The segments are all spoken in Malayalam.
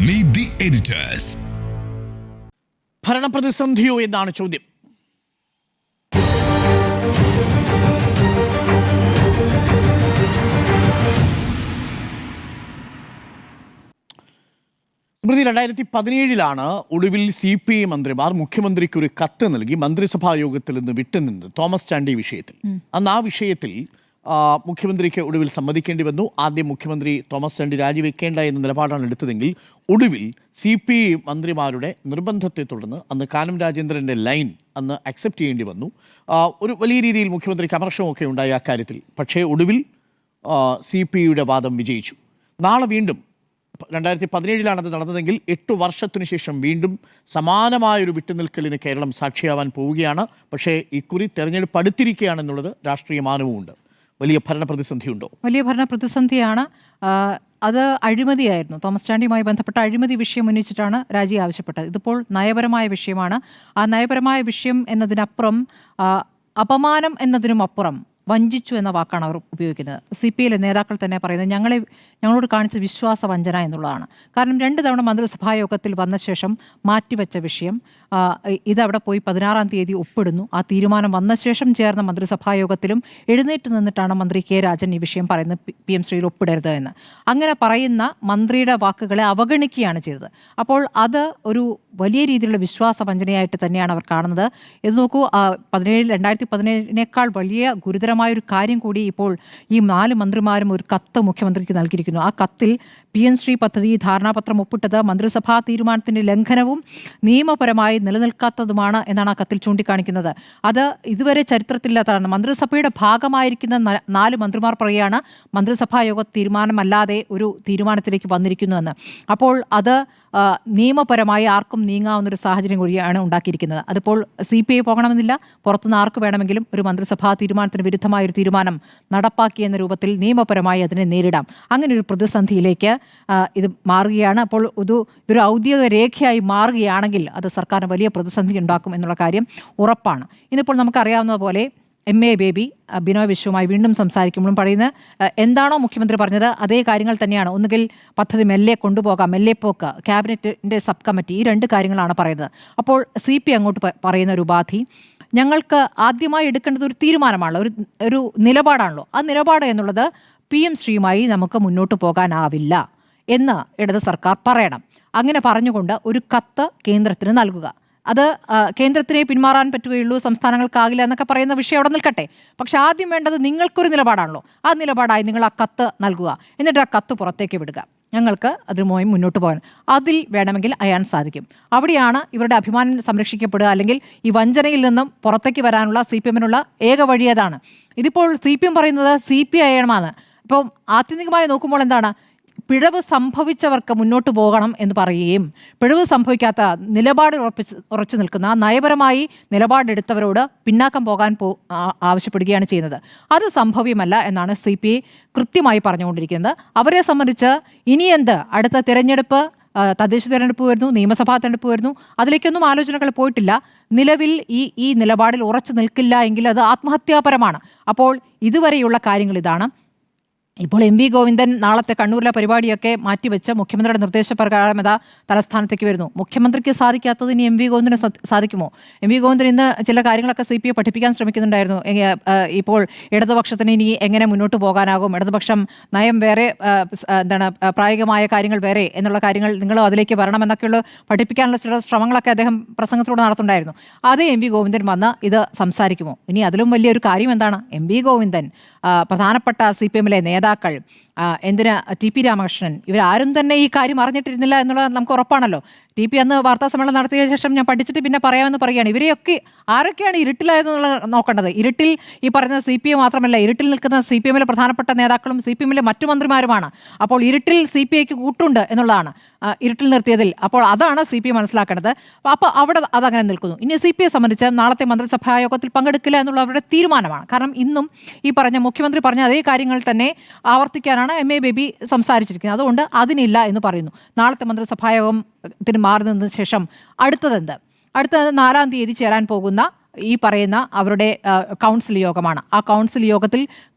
Meet the editors. ഭരണപ്രതിസന്ധിയോ എന്നാണ് ചോദ്യം. സ്മൃതി, 2017 ഒടുവിൽ CPI മന്ത്രിമാർ മുഖ്യമന്ത്രിക്ക് ഒരു കത്ത് നൽകി മന്ത്രിസഭാ യോഗത്തിൽ നിന്ന് വിട്ടുനിന്നത് തോമസ് ചാണ്ടി വിഷയത്തിൽ. അന്ന് ആ വിഷയത്തിൽ മുഖ്യമന്ത്രിക്ക് ഒടുവിൽ സമ്മതിക്കേണ്ടി വന്നു. ആദ്യം മുഖ്യമന്ത്രി തോമസ് ചാണ്ടി രാജിവെക്കേണ്ട എന്ന നിലപാടാണ് എടുത്തതെങ്കിൽ ഒടുവിൽ CPI മന്ത്രിമാരുടെ നിർബന്ധത്തെ തുടർന്ന് അന്ന് കാനം രാജേന്ദ്രൻ്റെ ലൈൻ അന്ന് അക്സെപ്റ്റ് ചെയ്യേണ്ടി വന്നു. ഒരു വലിയ രീതിയിൽ മുഖ്യമന്ത്രിക്ക് അമർഷമൊക്കെ ഉണ്ടായി ആ കാര്യത്തിൽ. പക്ഷേ ഒടുവിൽ CPIയുടെ വാദം വിജയിച്ചു. നാളെ വീണ്ടും 2017 അത് നടന്നതെങ്കിൽ 8 വർഷത്തിനു ശേഷം വീണ്ടും സമാനമായൊരു വിട്ടുനിൽക്കലിന് കേരളം സാക്ഷിയാവാൻ പോവുകയാണ്. പക്ഷേ ഇക്കുറി തെരഞ്ഞെടുപ്പ് അടുത്തിരിക്കുകയാണെന്നുള്ളത് രാഷ്ട്രീയ മാനവുമുണ്ട്. വലിയ ഭരണപ്രതിസന്ധിയുണ്ടോ? വലിയ ഭരണപ്രതിസന്ധിയാണ്. അത് അഴിമതിയായിരുന്നു. തോമസ് ചാണ്ടിയുമായി ബന്ധപ്പെട്ട അഴിമതി വിഷയം ഉന്നയിച്ചിട്ടാണ് രാജി ആവശ്യപ്പെട്ടത്. ഇതിപ്പോൾ നയപരമായ വിഷയമാണ്. ആ നയപരമായ വിഷയം എന്നതിനപ്പുറം അപമാനം എന്നതിനും അപ്പുറം വഞ്ചിച്ചു എന്ന വാക്കാണ് അവർ ഉപയോഗിക്കുന്നത്. CPI നേതാക്കൾ തന്നെ പറയുന്നത് ഞങ്ങളോട് കാണിച്ച വിശ്വാസവഞ്ചന എന്നുള്ളതാണ്. കാരണം 2 തവണ മന്ത്രിസഭാ യോഗത്തിൽ വന്ന ശേഷം മാറ്റിവെച്ച വിഷയം ഇതവിടെ പോയി 16-ാം തീയതി ഒപ്പിടുന്നു. ആ തീരുമാനം വന്ന ശേഷം ചേർന്ന മന്ത്രിസഭാ യോഗത്തിലും എഴുന്നേറ്റ് നിന്നിട്ടാണ് മന്ത്രി K രാജൻ ഈ വിഷയം പറയുന്നത്, PM ശ്രീയിൽ ഒപ്പിടരുത് എന്ന്. അങ്ങനെ പറയുന്ന മന്ത്രിയുടെ വാക്കുകളെ അവഗണിക്കുകയാണ് ചെയ്തത്. അപ്പോൾ അത് ഒരു വലിയ രീതിയിലുള്ള വിശ്വാസവഞ്ചനയായിട്ട് തന്നെയാണ് അവർ കാണുന്നത്. ഇത് നോക്കൂ, 2017 വലിയ ഗുരുതരമായൊരു കാര്യം കൂടി ഇപ്പോൾ ഈ 4 മന്ത്രിമാരും ഒരു കത്ത് മുഖ്യമന്ത്രിക്ക് നൽകിയിരിക്കുന്നു. ആ കത്തിൽ PM ശ്രീ പദ്ധതി ധാരണാപത്രം ഒപ്പിട്ടത് മന്ത്രിസഭാ തീരുമാനത്തിന്റെ ലംഘനവും നിയമപരമായി നിലനിൽക്കാത്തതുമാണ് എന്നാണ് ആ കത്തിൽ ചൂണ്ടിക്കാണിക്കുന്നത്. അത് ഇതുവരെ ചരിത്രത്തിലില്ലാത്തതാണ്. മന്ത്രിസഭയുടെ ഭാഗമായിരിക്കുന്ന 4 മന്ത്രിമാർ പറയുകയാണ് മന്ത്രിസഭാ യോഗ തീരുമാനമല്ലാതെ ഒരു തീരുമാനത്തിലേക്ക് വന്നിരിക്കുന്നുവെന്ന്. അപ്പോൾ അത് നിയമപരമായി ആർക്കും നീങ്ങാവുന്നൊരു സാഹചര്യം കൂടിയാണ് ഉണ്ടാക്കിയിരിക്കുന്നത്. അതിപ്പോൾ CPI പോകണമെന്നില്ല, പുറത്തുനിന്ന് ആർക്ക് വേണമെങ്കിലും ഒരു മന്ത്രിസഭാ തീരുമാനത്തിന് വിരുദ്ധമായ ഒരു തീരുമാനം നടപ്പാക്കിയെന്ന രൂപത്തിൽ നിയമപരമായി അതിനെ നേരിടാം. അങ്ങനെ ഒരു പ്രതിസന്ധിയിലേക്ക് ഇത് മാറുകയാണ്. അപ്പോൾ ഇതൊരു ഔദ്യോഗിക രേഖയായി മാറുകയാണെങ്കിൽ അത് സർക്കാരിന് വലിയ പ്രതിസന്ധി ഉണ്ടാക്കും എന്നുള്ള കാര്യം ഉറപ്പാണ്. ഇന്നിപ്പോൾ നമുക്കറിയാവുന്നതുപോലെ MA ബേബി ബിനോയ് വിശ്വവുമായി വീണ്ടും സംസാരിക്കുമ്പോഴും പറയുന്നത് എന്താണോ മുഖ്യമന്ത്രി പറഞ്ഞത് അതേ കാര്യങ്ങൾ തന്നെയാണ്. ഒന്നുകിൽ പദ്ധതി മെല്ലെ കൊണ്ടുപോകാം, മെല്ലെ പോക്ക്, ക്യാബിനറ്റിൻ്റെ സബ് കമ്മിറ്റി, ഈ 2 കാര്യങ്ങളാണ് പറയുന്നത്. അപ്പോൾ CPI അങ്ങോട്ട് പറയുന്ന ഒരു ഉപാധി, ഞങ്ങൾക്ക് ആദ്യമായി എടുക്കേണ്ടത് ഒരു തീരുമാനമാണല്ലോ, ഒരു നിലപാടാണല്ലോ. ആ നിലപാട് എന്നുള്ളത് PM ശ്രീയുമായി നമുക്ക് മുന്നോട്ട് പോകാനാവില്ല എന്ന് ഇടത് സർക്കാർ പറയണം. അങ്ങനെ പറഞ്ഞുകൊണ്ട് ഒരു കത്ത് കേന്ദ്രത്തിന് നൽകുക. അത് കേന്ദ്രത്തിനെ പിന്മാറാൻ പറ്റുകയുള്ളൂ, സംസ്ഥാനങ്ങൾക്കാകില്ല എന്നൊക്കെ പറയുന്ന വിഷയം അവിടെ നിൽക്കട്ടെ. പക്ഷെ ആദ്യം വേണ്ടത് നിങ്ങൾക്കൊരു നിലപാടാണല്ലോ. ആ നിലപാടായി നിങ്ങൾ ആ കത്ത് നൽകുക. എന്നിട്ട് ആ കത്ത് പുറത്തേക്ക് വിടുക. ഞങ്ങൾക്ക് അതുമായി മുന്നോട്ട് പോകാൻ അതിൽ വേണമെങ്കിൽ അയാൻ സാധിക്കും. അവിടെയാണ് ഇവരുടെ അഭിമാനം സംരക്ഷിക്കപ്പെടുക. അല്ലെങ്കിൽ ഈ വഞ്ചനയിൽ നിന്നും പുറത്തേക്ക് വരാനുള്ള CPM-നുള്ള ഏക വഴി അതാണ്. ഇതിപ്പോൾ CPM പറയുന്നത് CPI അയണമാണ്. ഇപ്പോൾ ആത്യന്തികമായി നോക്കുമ്പോൾ എന്താണ്, പിഴവ് സംഭവിച്ചവർക്ക് മുന്നോട്ട് പോകണം എന്ന് പറയുകയും പിഴവ് സംഭവിക്കാത്ത നിലപാട് ഉറച്ചു നിൽക്കുന്ന നയപരമായി നിലപാടെടുത്തവരോട് പിന്നാക്കം പോകാൻ ആവശ്യപ്പെടുകയാണ് ചെയ്യുന്നത്. അത് സംഭവ്യമല്ല എന്നാണ് CPI കൃത്യമായി പറഞ്ഞുകൊണ്ടിരിക്കുന്നത്. അവരെ സംബന്ധിച്ച് ഇനി എന്ത്, അടുത്ത തിരഞ്ഞെടുപ്പ്, തദ്ദേശ തിരഞ്ഞെടുപ്പ് വരുന്നു, നിയമസഭാ തിരഞ്ഞെടുപ്പ് വരുന്നു, അതിലേക്കൊന്നും ആലോചനകൾ പോയിട്ടില്ല. നിലവിൽ ഈ നിലപാടിൽ ഉറച്ചു നിൽക്കില്ല എങ്കിൽ അത് ആത്മഹത്യാപരമാണ്. അപ്പോൾ ഇതുവരെയുള്ള കാര്യങ്ങൾ ഇതാണ്. ഇപ്പോൾ MV ഗോവിന്ദൻ നാളത്തെ കണ്ണൂരിലെ പരിപാടിയൊക്കെ മാറ്റിവെച്ച് മുഖ്യമന്ത്രിയുടെ നിർദ്ദേശപ്രകാരം തലസ്ഥാനത്തേക്ക് വരുന്നു. മുഖ്യമന്ത്രിക്ക് സാധിക്കാത്തത് ഇനി MV ഗോവിന്ദന് സാധിക്കുമോ? MV ഗോവിന്ദൻ ഇന്ന് ചില കാര്യങ്ങളൊക്കെ CPI പഠിപ്പിക്കാൻ ശ്രമിക്കുന്നുണ്ടായിരുന്നു. ഇപ്പോൾ ഇടതുപക്ഷത്തിന് ഇനി എങ്ങനെ മുന്നോട്ട് പോകാനാകും, ഇടതുപക്ഷം നയം വേറെ, പ്രായോഗികമായ കാര്യങ്ങൾ വേറെ എന്നുള്ള കാര്യങ്ങൾ നിങ്ങൾ അതിലേക്ക് വരണമെന്നൊക്കെയുള്ള പഠിപ്പിക്കാനുള്ള ചില ശ്രമങ്ങളൊക്കെ അദ്ദേഹം പ്രസംഗത്തിലൂടെ നടത്തുന്നുണ്ടായിരുന്നു. അതേ MV ഗോവിന്ദൻ വന്ന് ഇത് സംസാരിക്കുമോ? ഇനി അതിലും വലിയൊരു കാര്യം എന്താണ്, MV ഗോവിന്ദൻ, പ്രധാനപ്പെട്ട CPM-ലെ നേതാക്കൾ, എന്തിന് TP രാമകൃഷ്ണൻ, ഇവരാരും തന്നെ ഈ കാര്യം അറിഞ്ഞിട്ടിരുന്നില്ല എന്നുള്ളത് നമുക്ക് ഉറപ്പാണല്ലോ. TP അന്ന് വാർത്താ സമ്മേളനം നടത്തിയ ശേഷം ഞാൻ പഠിച്ചിട്ട് പിന്നെ പറയാമെന്ന് പറയുകയാണ്. ഇവരെയൊക്കെ ആരൊക്കെയാണ് ഇരുട്ടിലായതെന്നുള്ളത് നോക്കേണ്ടത്. ഇരുട്ടിൽ ഈ പറയുന്ന CPI മാത്രമല്ല, ഇരുട്ടിൽ നിൽക്കുന്ന CPM-ലെ പ്രധാനപ്പെട്ട നേതാക്കളും CPM-ലെ മറ്റു മന്ത്രിമാരുമാണ്. അപ്പോൾ ഇരുട്ടിൽ CPIക്ക് കൂട്ടുണ്ട് എന്നുള്ളതാണ് ഇരുട്ടിൽ നിർത്തിയതിൽ. അപ്പോൾ അതാണ് CPI മനസ്സിലാക്കേണ്ടത്. അപ്പോൾ അവിടെ അതങ്ങനെ നിൽക്കുന്നു. ഇനി CPI സംബന്ധിച്ച് നാളത്തെ മന്ത്രിസഭാ യോഗത്തിൽ പങ്കെടുക്കില്ല എന്നുള്ള അവരുടെ തീരുമാനമാണ്. കാരണം ഇന്നും ഈ പറഞ്ഞ മുഖ്യമന്ത്രി പറഞ്ഞ അതേ കാര്യങ്ങൾ തന്നെ ആവർത്തിക്കാനാണ് MA ബേബി സംസാരിച്ചിരിക്കുന്നത്. അതുകൊണ്ട് അതിനില്ല എന്ന് പറയുന്നു. നാളത്തെ മന്ത്രിസഭായോഗത്തിന് മാറി നിന്നതിന് ശേഷം അടുത്തത് 4-ാം തീയതി ചേരാൻ പോകുന്ന ഈ പറയുന്ന അവരുടെ കൗൺസിൽ യോഗമാണ്. ആ കൗൺസിൽ യോഗത്തിൽ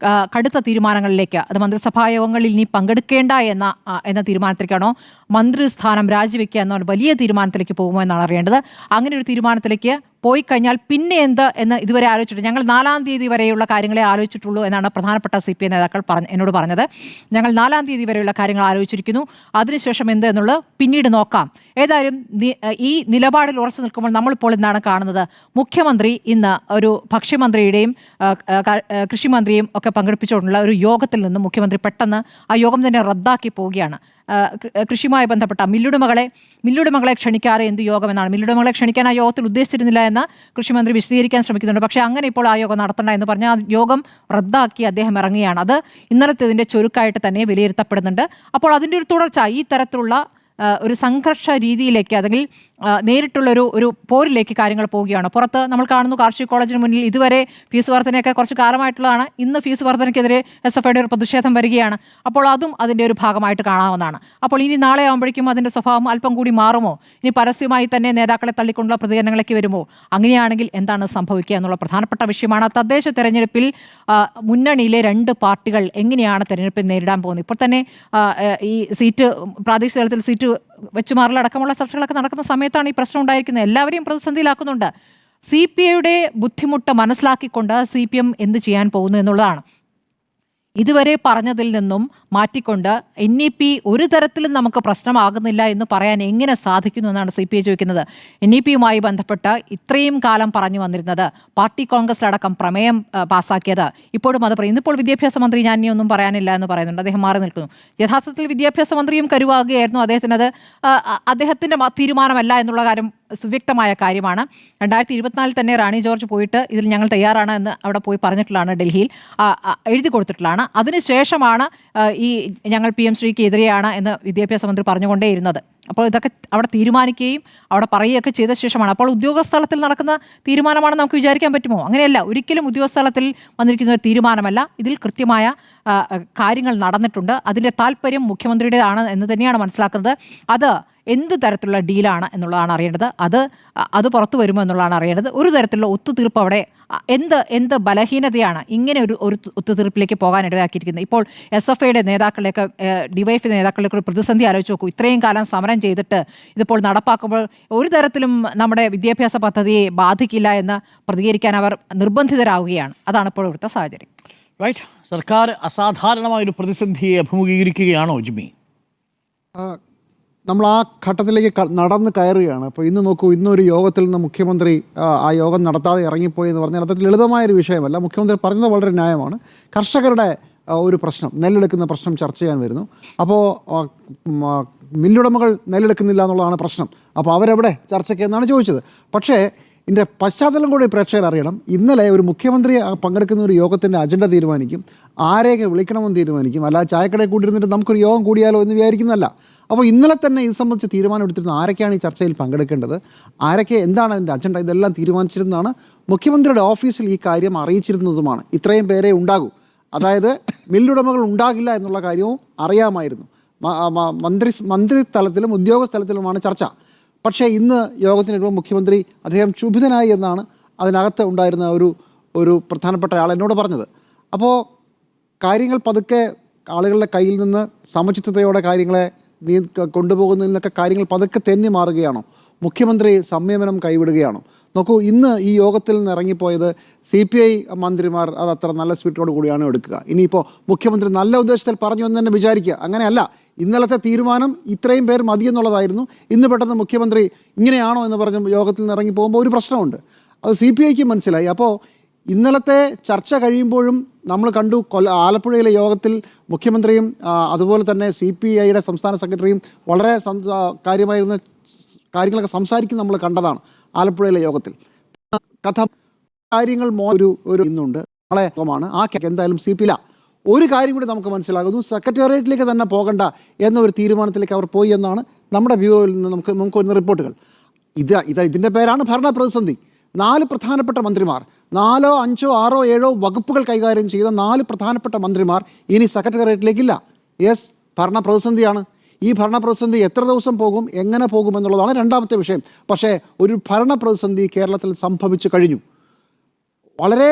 കടുത്ത തീരുമാനങ്ങളിലേക്ക്, അത് മന്ത്രിസഭാ യോഗങ്ങളിൽ ഇനി പങ്കെടുക്കേണ്ട എന്ന തീരുമാനത്തിലേക്കാണോ, മന്ത്രിസ്ഥാനം രാജിവെക്കുക എന്ന വലിയ തീരുമാനത്തിലേക്ക് പോകുമോ എന്നാണ് അറിയേണ്ടത്. അങ്ങനെ ഒരു തീരുമാനത്തിലേക്ക് പോയി കഴിഞ്ഞാൽ പിന്നെ എന്ത് എന്ന് ഇതുവരെ ആലോചിച്ചിട്ട്, ഞങ്ങൾ 4-ാം തീയതി വരെയുള്ള കാര്യങ്ങളെ ആലോചിച്ചിട്ടുള്ളൂ എന്നാണ് പ്രധാനപ്പെട്ട CPI നേതാക്കൾ എന്നോട് പറഞ്ഞത്. ഞങ്ങൾ 4-ാം തീയതി വരെയുള്ള കാര്യങ്ങൾ ആലോചിച്ചിരിക്കുന്നു, അതിനുശേഷം എന്ത് എന്നുള്ളത് പിന്നീട് നോക്കാം. ഏതായാലും ഈ നിലപാടിൽ ഉറച്ചു നിൽക്കുമ്പോൾ നമ്മളിപ്പോൾ എന്താണ് കാണുന്നത്? മുഖ്യമന്ത്രി ഇന്ന് ഒരു ഭക്ഷ്യമന്ത്രിയുടെയും കൃഷിമന്ത്രിയും ഒക്കെ പങ്കെടുപ്പിച്ചുകൊണ്ടുള്ള ഒരു യോഗത്തിൽ നിന്ന് മുഖ്യമന്ത്രി പെട്ടെന്ന് ആ യോഗം തന്നെ റദ്ദാക്കി പോവുകയാണ്. കൃഷിയുമായി ബന്ധപ്പെട്ട മില്ലുടമകളെ ക്ഷണിക്കാതെ എന്ത് യോഗമെന്നാണ്? മില്ലുടമകളെ ക്ഷണിക്കാൻ ആ യോഗത്തിൽ ഉദ്ദേശിച്ചിരുന്നില്ല എന്ന് കൃഷിമന്ത്രി വിശദീകരിക്കാൻ ശ്രമിക്കുന്നുണ്ട്. പക്ഷേ അങ്ങനെ ഇപ്പോൾ ആ യോഗം നടത്തണ്ട എന്ന് പറഞ്ഞാൽ ആ യോഗം റദ്ദാക്കി അദ്ദേഹം ഇറങ്ങുകയാണ്. അത് ഇന്നലത്തേതിൻ്റെ ചുരുക്കായിട്ട് തന്നെ വിലയിരുത്തപ്പെടുന്നുണ്ട്. അപ്പോൾ അതിൻ്റെ ഒരു തുടർച്ച ഈ തരത്തിലുള്ള ഒരു സംഘർഷ രീതിയിലേക്ക്, അല്ലെങ്കിൽ നേരിട്ടുള്ള ഒരു പോരിലേക്ക് കാര്യങ്ങൾ പോവുകയാണ്. പുറത്ത് നമ്മൾ കാണുന്നു, കാർഷിക കോളേജിന് മുന്നിൽ ഇതുവരെ ഫീസ് വർധനയൊക്കെ കുറച്ച് കാലമായിട്ടുള്ളതാണ്. ഇന്ന് ഫീസ് വർധനയ്ക്കെതിരെ SFIയുടെ ഒരു പ്രതിഷേധം വരികയാണ്. അപ്പോൾ അതും അതിൻ്റെ ഒരു ഭാഗമായിട്ട് കാണാവുന്നതാണ്. അപ്പോൾ ഇനി നാളെ ആകുമ്പോഴേക്കും അതിൻ്റെ സ്വഭാവം അല്പം കൂടി മാറുമോ? ഇനി പരസ്യമായി തന്നെ നേതാക്കളെ തള്ളിക്കൊണ്ടുള്ള പ്രതികരണങ്ങളിലേക്ക് വരുമോ? അങ്ങനെയാണെങ്കിൽ എന്താണ് സംഭവിക്കുക എന്നുള്ള പ്രധാനപ്പെട്ട വിഷയമാണ്. തദ്ദേശ തെരഞ്ഞെടുപ്പിൽ മുന്നണിയിലെ 2 പാർട്ടികൾ എങ്ങനെയാണ് തെരഞ്ഞെടുപ്പിൽ നേരിടാൻ പോകുന്നത്? ഇപ്പോൾ തന്നെ ഈ പ്രാദേശിക തലത്തിൽ സീറ്റ് വെച്ചുമാറലടക്കമുള്ള ചർച്ചകളൊക്കെ നടക്കുന്ന സമയത്താണ് ഈ പ്രശ്നം ഉണ്ടായിരിക്കുന്നത്. എല്ലാവരെയും പ്രതിസന്ധിയിലാക്കുന്നുണ്ട്. CPIയുടെ ബുദ്ധിമുട്ട് മനസ്സിലാക്കിക്കൊണ്ട് CPM എന്ത് ചെയ്യാൻ പോകുന്നു എന്നുള്ളതാണ്. ഇതുവരെ പറഞ്ഞതിൽ നിന്നും മാറ്റിക്കൊണ്ട് NEP ഒരു തരത്തിലും നമുക്ക് പ്രശ്നമാകുന്നില്ല എന്ന് പറയാൻ എങ്ങനെ സാധിക്കുന്നു എന്നാണ് CPI ചോദിക്കുന്നത്. NEPയുമായി ബന്ധപ്പെട്ട് ഇത്രയും കാലം പറഞ്ഞു വന്നിരുന്നത്, പാർട്ടി കോൺഗ്രസിലടക്കം പ്രമേയം പാസ്സാക്കിയത്, ഇപ്പോഴും അത് പറയും. ഇന്നിപ്പോൾ വിദ്യാഭ്യാസ മന്ത്രി ഞാൻ ഇനി ഒന്നും പറയാനില്ല എന്ന് പറയുന്നുണ്ട്. അദ്ദേഹം മാറി നിൽക്കുന്നു. യഥാർത്ഥത്തിൽ വിദ്യാഭ്യാസ മന്ത്രിയും കരുവാകുകയായിരുന്നു. അദ്ദേഹത്തിൻ്റെ തീരുമാനമല്ല എന്നുള്ള കാര്യം സുവ്യക്തമായ കാര്യമാണ്. 2024 തന്നെ റാണി ജോർജ് പോയിട്ട് ഇതിൽ ഞങ്ങൾ തയ്യാറാണ് എന്ന് അവിടെ പോയി പറഞ്ഞിട്ടുള്ളതാണ്, ഡൽഹിയിൽ എഴുതി കൊടുത്തിട്ടുള്ളതാണ്. അതിനുശേഷമാണ് ഈ ഞങ്ങൾ PM ശ്രീക്ക് എതിരെയാണ് എന്ന് വിദ്യാഭ്യാസ മന്ത്രി പറഞ്ഞുകൊണ്ടേയിരുന്നത്. അപ്പോൾ ഇതൊക്കെ അവിടെ തീരുമാനിക്കുകയും അവിടെ പറയുകയൊക്കെ ചെയ്ത ശേഷമാണ്. അപ്പോൾ ഉദ്യോഗസ്ഥലത്തിൽ നടക്കുന്ന തീരുമാനമാണെന്ന് നമുക്ക് വിചാരിക്കാൻ പറ്റുമോ? അങ്ങനെയല്ല, ഒരിക്കലും ഉദ്യോഗസ്ഥലത്തിൽ വന്നിരിക്കുന്ന ഒരു തീരുമാനമല്ല. ഇതിൽ കൃത്യമായ കാര്യങ്ങൾ നടന്നിട്ടുണ്ട്. അതിൻ്റെ താല്പര്യം മുഖ്യമന്ത്രിയുടേതാണ് എന്ന് തന്നെയാണ് മനസ്സിലാക്കുന്നത്. അത് എന്ത് തരത്തിലുള്ള ഡീലാണ് എന്നുള്ളതാണ് അറിയേണ്ടത്. അത് പുറത്തു വരുമോ എന്നുള്ളതാണ് അറിയേണ്ടത്. ഒരു തരത്തിലുള്ള ഒത്തുതീർപ്പ് അവിടെ എന്ത് ബലഹീനതയാണ് ഇങ്ങനെ ഒരു ഒത്തുതീർപ്പിലേക്ക് പോകാൻ ഇടയാക്കിയിരിക്കുന്നത്? ഇപ്പോൾ SFIയുടെ നേതാക്കളിലേക്ക്, DYFI നേതാക്കളിലേക്ക് ഒരു പ്രതിസന്ധി ആലോചിച്ച് നോക്കൂ. ഇത്രയും കാലം സമരം ചെയ്തിട്ട് ഇതിപ്പോൾ നടപ്പാക്കുമ്പോൾ ഒരു തരത്തിലും നമ്മുടെ വിദ്യാഭ്യാസ പദ്ധതിയെ ബാധിക്കില്ല എന്ന് പ്രതികരിക്കാൻ അവർ നിർബന്ധിതരാകുകയാണ്. അതാണ് ഇപ്പോൾ ഇവിടുത്തെ സാഹചര്യം. റൈറ്റ്. സർക്കാർ അസാധാരണമായൊരു പ്രതിസന്ധിയെ അഭിമുഖീകരിക്കുകയാണോ ജിമ്മി? നമ്മൾ ആ ഘട്ടത്തിലേക്ക് നടന്ന് കയറുകയാണ്. അപ്പോൾ ഇന്ന് നോക്കൂ, ഇന്നൊരു യോഗത്തിൽ നിന്ന് മുഖ്യമന്ത്രി ആ യോഗം നടത്താതെ ഇറങ്ങിപ്പോയി എന്ന് പറഞ്ഞാൽ അത്ര ലളിതമായൊരു വിഷയമല്ല. മുഖ്യമന്ത്രി പറഞ്ഞത് വളരെ ന്യായമാണ്. കർഷകരുടെ ഒരു പ്രശ്നം, നെല്ലെടുക്കുന്ന പ്രശ്നം ചർച്ച ചെയ്യാൻ വരുന്നു. അപ്പോൾ മില്ലുടമകൾ നെല്ലെടുക്കുന്നില്ല എന്നുള്ളതാണ് പ്രശ്നം. അപ്പോൾ അവരെവിടെ ചർച്ചയ്ക്ക് എന്നാണ് ചോദിച്ചത്. പക്ഷേ ഇതിൻ്റെ പശ്ചാത്തലം കൂടി പ്രേക്ഷകർ അറിയണം. ഇന്നലെ ഒരു മുഖ്യമന്ത്രി പങ്കെടുക്കുന്ന ഒരു യോഗത്തിൻ്റെ അജണ്ട തീരുമാനിക്കും, ആരെയൊക്കെ വിളിക്കണമെന്ന് തീരുമാനിക്കും. അല്ലാതെ ചായക്കടയിൽ കൂടിയിരുന്നിട്ട് നമുക്കൊരു യോഗം കൂടിയാലോ എന്ന് വിചാരിക്കുന്നതല്ല. അപ്പോൾ ഇന്നലെ തന്നെ ഇത് സംബന്ധിച്ച് തീരുമാനം എടുത്തിരുന്നു. ആരൊക്കെയാണ് ഈ ചർച്ചയിൽ പങ്കെടുക്കേണ്ടത്, ആരൊക്കെ, എന്താണ് അതിൻ്റെ അജണ്ട, ഇതെല്ലാം തീരുമാനിച്ചിരുന്നതാണ്. മുഖ്യമന്ത്രിയുടെ ഓഫീസിൽ ഈ കാര്യം അറിയിച്ചിരുന്നതുമാണ്. ഇത്രയും പേരെ ഉണ്ടാകൂ, അതായത് മില്ലുടമകൾ ഉണ്ടാകില്ല എന്നുള്ള കാര്യവും അറിയാമായിരുന്നു. മന്ത്രിതലത്തിലും ഉദ്യോഗസ്ഥലത്തിലുമാണ് ചർച്ച. പക്ഷേ ഇന്ന് യോഗത്തിനിടുമ്പോൾ മുഖ്യമന്ത്രി അദ്ദേഹം ക്ഷുഭിതനായി എന്നാണ് അതിനകത്ത് ഉണ്ടായിരുന്ന ഒരു പ്രധാനപ്പെട്ട ആൾ എന്നോട് പറഞ്ഞത്. അപ്പോൾ കാര്യങ്ങൾ പതുക്കെ ആളുകളുടെ കയ്യിൽ നിന്ന് സമചിത്തതയോടെ കാര്യങ്ങളെ കൊണ്ടുപോകുന്നതിൽ നിന്നൊക്കെ കാര്യങ്ങൾ പതുക്കെ തെന്നി മാറുകയാണോ? മുഖ്യമന്ത്രി സംയമനം കൈവിടുകയാണോ? നോക്കൂ, ഇന്ന് ഈ യോഗത്തിൽ നിന്ന് ഇറങ്ങിപ്പോയത് CPI മന്ത്രിമാർ അത് അത്ര നല്ല സ്പിരിറ്റോട് കൂടിയാണ് എടുക്കുക. ഇനിയിപ്പോൾ മുഖ്യമന്ത്രി നല്ല ഉദ്ദേശത്തിൽ പറഞ്ഞു എന്ന് തന്നെ വിചാരിക്കുക. അങ്ങനെയല്ല. ഇന്നലത്തെ തീരുമാനം ഇത്രയും പേർ മതിയെന്നുള്ളതായിരുന്നു. ഇന്ന് പെട്ടെന്ന് മുഖ്യമന്ത്രി ഇങ്ങനെയാണോ എന്ന് പറഞ്ഞ് യോഗത്തിൽ നിന്ന് ഇറങ്ങി പോകുമ്പോൾ ഒരു പ്രശ്നമുണ്ട്. അത് CPIക്ക് മനസ്സിലായി. അപ്പോൾ ഇന്നലത്തെ ചർച്ച കഴിയുമ്പോഴും നമ്മൾ കണ്ടു, ആലപ്പുഴയിലെ യോഗത്തിൽ മുഖ്യമന്ത്രിയും അതുപോലെ തന്നെ CPIയുടെ സംസ്ഥാന സെക്രട്ടറിയും വളരെ കാര്യമായിരുന്ന കാര്യങ്ങളൊക്കെ സംസാരിക്കും നമ്മൾ കണ്ടതാണ് ആലപ്പുഴയിലെ യോഗത്തിൽ. കാര്യങ്ങൾ ഇന്നുണ്ട്, നാളെ യോഗമാണ്. ആ എന്തായാലും CPI ഒരു കാര്യം കൂടി നമുക്ക് മനസ്സിലാകുന്നു, സെക്രട്ടേറിയറ്റിലേക്ക് തന്നെ പോകണ്ട എന്നൊരു തീരുമാനത്തിലേക്ക് അവർ പോയി എന്നാണ് നമ്മുടെ വ്യൂവിൽ നിന്ന് നമുക്ക് വരുന്ന റിപ്പോർട്ടുകൾ. ഇതിൻ്റെ പേരാണ് ഭരണ പ്രതിസന്ധി. 4 പ്രധാനപ്പെട്ട മന്ത്രിമാർ, 4, 5, 6, 7 വകുപ്പുകൾ കൈകാര്യം ചെയ്ത 4 പ്രധാനപ്പെട്ട മന്ത്രിമാർ ഇനി സെക്രട്ടേറിയറ്റിലേക്കില്ല. യെസ്, ഭരണ പ്രതിസന്ധിയാണ്. ഈ ഭരണ പ്രതിസന്ധി എത്ര ദിവസം പോകും, എങ്ങനെ പോകും എന്നുള്ളതാണ് രണ്ടാമത്തെ വിഷയം. പക്ഷേ ഒരു ഭരണ പ്രതിസന്ധി കേരളത്തിൽ സംഭവിച്ചു കഴിഞ്ഞു. വളരെ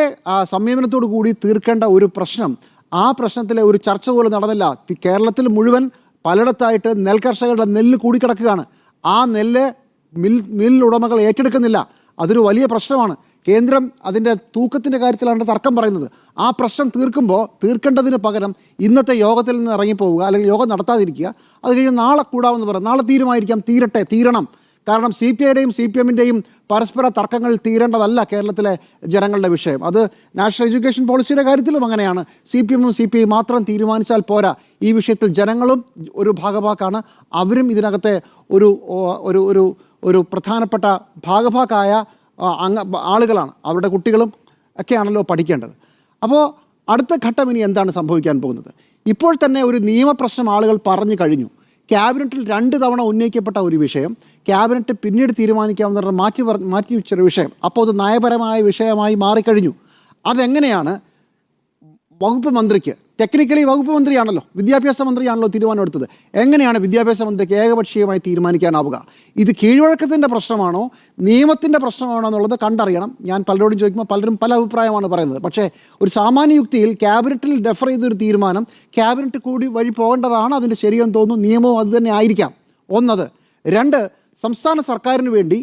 സംയമനത്തോടു കൂടി തീർക്കേണ്ട ഒരു പ്രശ്നം, ആ പ്രശ്നത്തിലെ ഒരു ചർച്ച പോലും നടന്നില്ല. കേരളത്തിൽ മുഴുവൻ പലയിടത്തായിട്ട് നെൽകർഷകരുടെ നെല്ല് കൂടിക്കിടക്കുകയാണ്. ആ നെല്ല് മിൽ ഉടമകൾ ഏറ്റെടുക്കുന്നില്ല. അതൊരു വലിയ പ്രശ്നമാണ്. കേന്ദ്രം അതിൻ്റെ തൂക്കത്തിൻ്റെ കാര്യത്തിലാണ് തർക്കം പറയുന്നത്. ആ പ്രശ്നം തീർക്കേണ്ടതിന് പകരം ഇന്നത്തെ യോഗത്തിൽ നിന്ന് ഇറങ്ങിപ്പോവുക, അല്ലെങ്കിൽ യോഗം നടത്താതിരിക്കുക. അത് കഴിഞ്ഞ് നാളെ കൂടാമെന്ന് പറയാം. നാളെ തീരണം. കാരണം CPIയുടെയും CPMൻ്റെയും പരസ്പര തർക്കങ്ങൾ തീരേണ്ടതല്ല കേരളത്തിലെ ജനങ്ങളുടെ വിഷയം. അത് നാഷണൽ എഡ്യൂക്കേഷൻ പോളിസിയുടെ കാര്യത്തിലും അങ്ങനെയാണ്. CPMഉം CPI മാത്രം തീരുമാനിച്ചാൽ പോരാ. ഈ വിഷയത്തിൽ ജനങ്ങളും ഒരു ഭാഗഭാക്കാണ്. അവരും ഇതിനകത്തെ ഒരു പ്രധാനപ്പെട്ട ഭാഗഭാക്കായ ആളുകളാണ്. അവരുടെ കുട്ടികളും ഒക്കെയാണല്ലോ പഠിക്കേണ്ടത്. അപ്പോൾ അടുത്ത ഘട്ടം ഇനി എന്താണ് സംഭവിക്കാൻ പോകുന്നത്? ഇപ്പോൾ തന്നെ ഒരു നിയമപ്രശ്നം ആളുകൾ പറഞ്ഞു കഴിഞ്ഞു. ക്യാബിനറ്റിൽ 2 തവണ ഉന്നയിക്കപ്പെട്ട ഒരു വിഷയം ക്യാബിനറ്റ് പിന്നീട് തീരുമാനിക്കാവുന്ന മാറ്റി വെച്ചൊരു വിഷയം അപ്പോൾ അത് നയപരമായ വിഷയമായി മാറിക്കഴിഞ്ഞു. അതെങ്ങനെയാണ് വകുപ്പ് മന്ത്രിക്ക്, ടെക്നിക്കലി വകുപ്പ് മന്ത്രിയാണല്ലോ, വിദ്യാഭ്യാസ മന്ത്രിയാണല്ലോ തീരുമാനമെടുത്തത്, എങ്ങനെയാണ് വിദ്യാഭ്യാസ മന്ത്രിക്ക് ഏകപക്ഷീയമായി തീരുമാനിക്കാനാവുക? ഇത് കീഴ്വഴക്കത്തിൻ്റെ പ്രശ്നമാണോ നിയമത്തിൻ്റെ പ്രശ്നമാണോ എന്നുള്ളത് കണ്ടറിയണം. ഞാൻ പലരോടും ചോദിക്കുമ്പോൾ പലരും പല അഭിപ്രായമാണ് പറയുന്നത്. പക്ഷേ ഒരു സാമാന്യ യുക്തിയിൽ ക്യാബിനറ്റിൽ ഡെഫർ ചെയ്തൊരു തീരുമാനം ക്യാബിനറ്റ് കൂടി വഴി പോകേണ്ടതാണ് അതിൻ്റെ ശരിയെന്ന് തോന്നുന്നു. നിയമവും അത് തന്നെ ആയിരിക്കാം. ഒന്നത്. 2, സംസ്ഥാന സർക്കാരിന് വേണ്ടി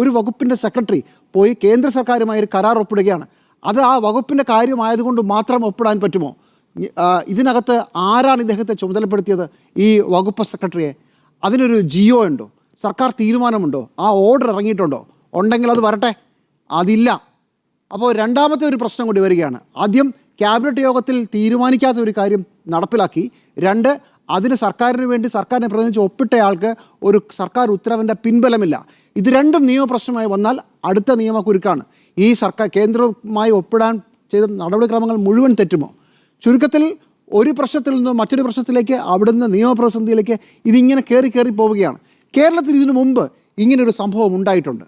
ഒരു വകുപ്പിൻ്റെ സെക്രട്ടറി പോയി കേന്ദ്ര സർക്കാരുമായി ഒരു കരാർ ഒപ്പിടുകയാണ്. അത് ആ വകുപ്പിൻ്റെ കാര്യമായതുകൊണ്ട് മാത്രം ഒപ്പിടാൻ പറ്റുമോ? ഇതിനകത്ത് ആരാണ് ഇദ്ദേഹത്തെ ചുമതലപ്പെടുത്തിയത്, ഈ വകുപ്പ് സെക്രട്ടറിയെ? അതിനൊരു ജിയോ ഉണ്ടോ? സർക്കാർ തീരുമാനമുണ്ടോ? ആ ഓർഡർ ഇറങ്ങിയിട്ടുണ്ടോ? ഉണ്ടെങ്കിൽ അത് വരട്ടെ. അതില്ല. അപ്പോൾ രണ്ടാമത്തെ ഒരു പ്രശ്നം കൂടി വരികയാണ്. ആദ്യം ക്യാബിനറ്റ് യോഗത്തിൽ തീരുമാനിക്കാത്ത ഒരു കാര്യം നടപ്പിലാക്കി. 2, അതിന് സർക്കാരിന് വേണ്ടി സർക്കാരിനെ പ്രതിനിധിച്ച് ഒപ്പിട്ടയാൾക്ക് ഒരു സർക്കാർ ഉത്തരവിൻ്റെ പിൻബലമില്ല. ഇത് രണ്ടും നിയമപ്രശ്നമായി വന്നാൽ അടുത്ത നിയമക്കുരുക്കാണ്. ഈ സർക്കാർ കേന്ദ്രവുമായി ഒപ്പിടാൻ ചെയ്ത നടപടിക്രമങ്ങൾ മുഴുവൻ തെറ്റുമോ? ചുരുക്കത്തിൽ ഒരു പ്രശ്നത്തിൽ നിന്ന് മറ്റൊരു പ്രശ്നത്തിലേക്ക്, അവിടുന്ന് നിയമപ്രതിസന്ധിയിലേക്ക് ഇതിങ്ങനെ കയറി പോവുകയാണ്. കേരളത്തിൽ ഇതിനു മുമ്പ് ഇങ്ങനൊരു സംഭവം ഉണ്ടായിട്ടുണ്ട്.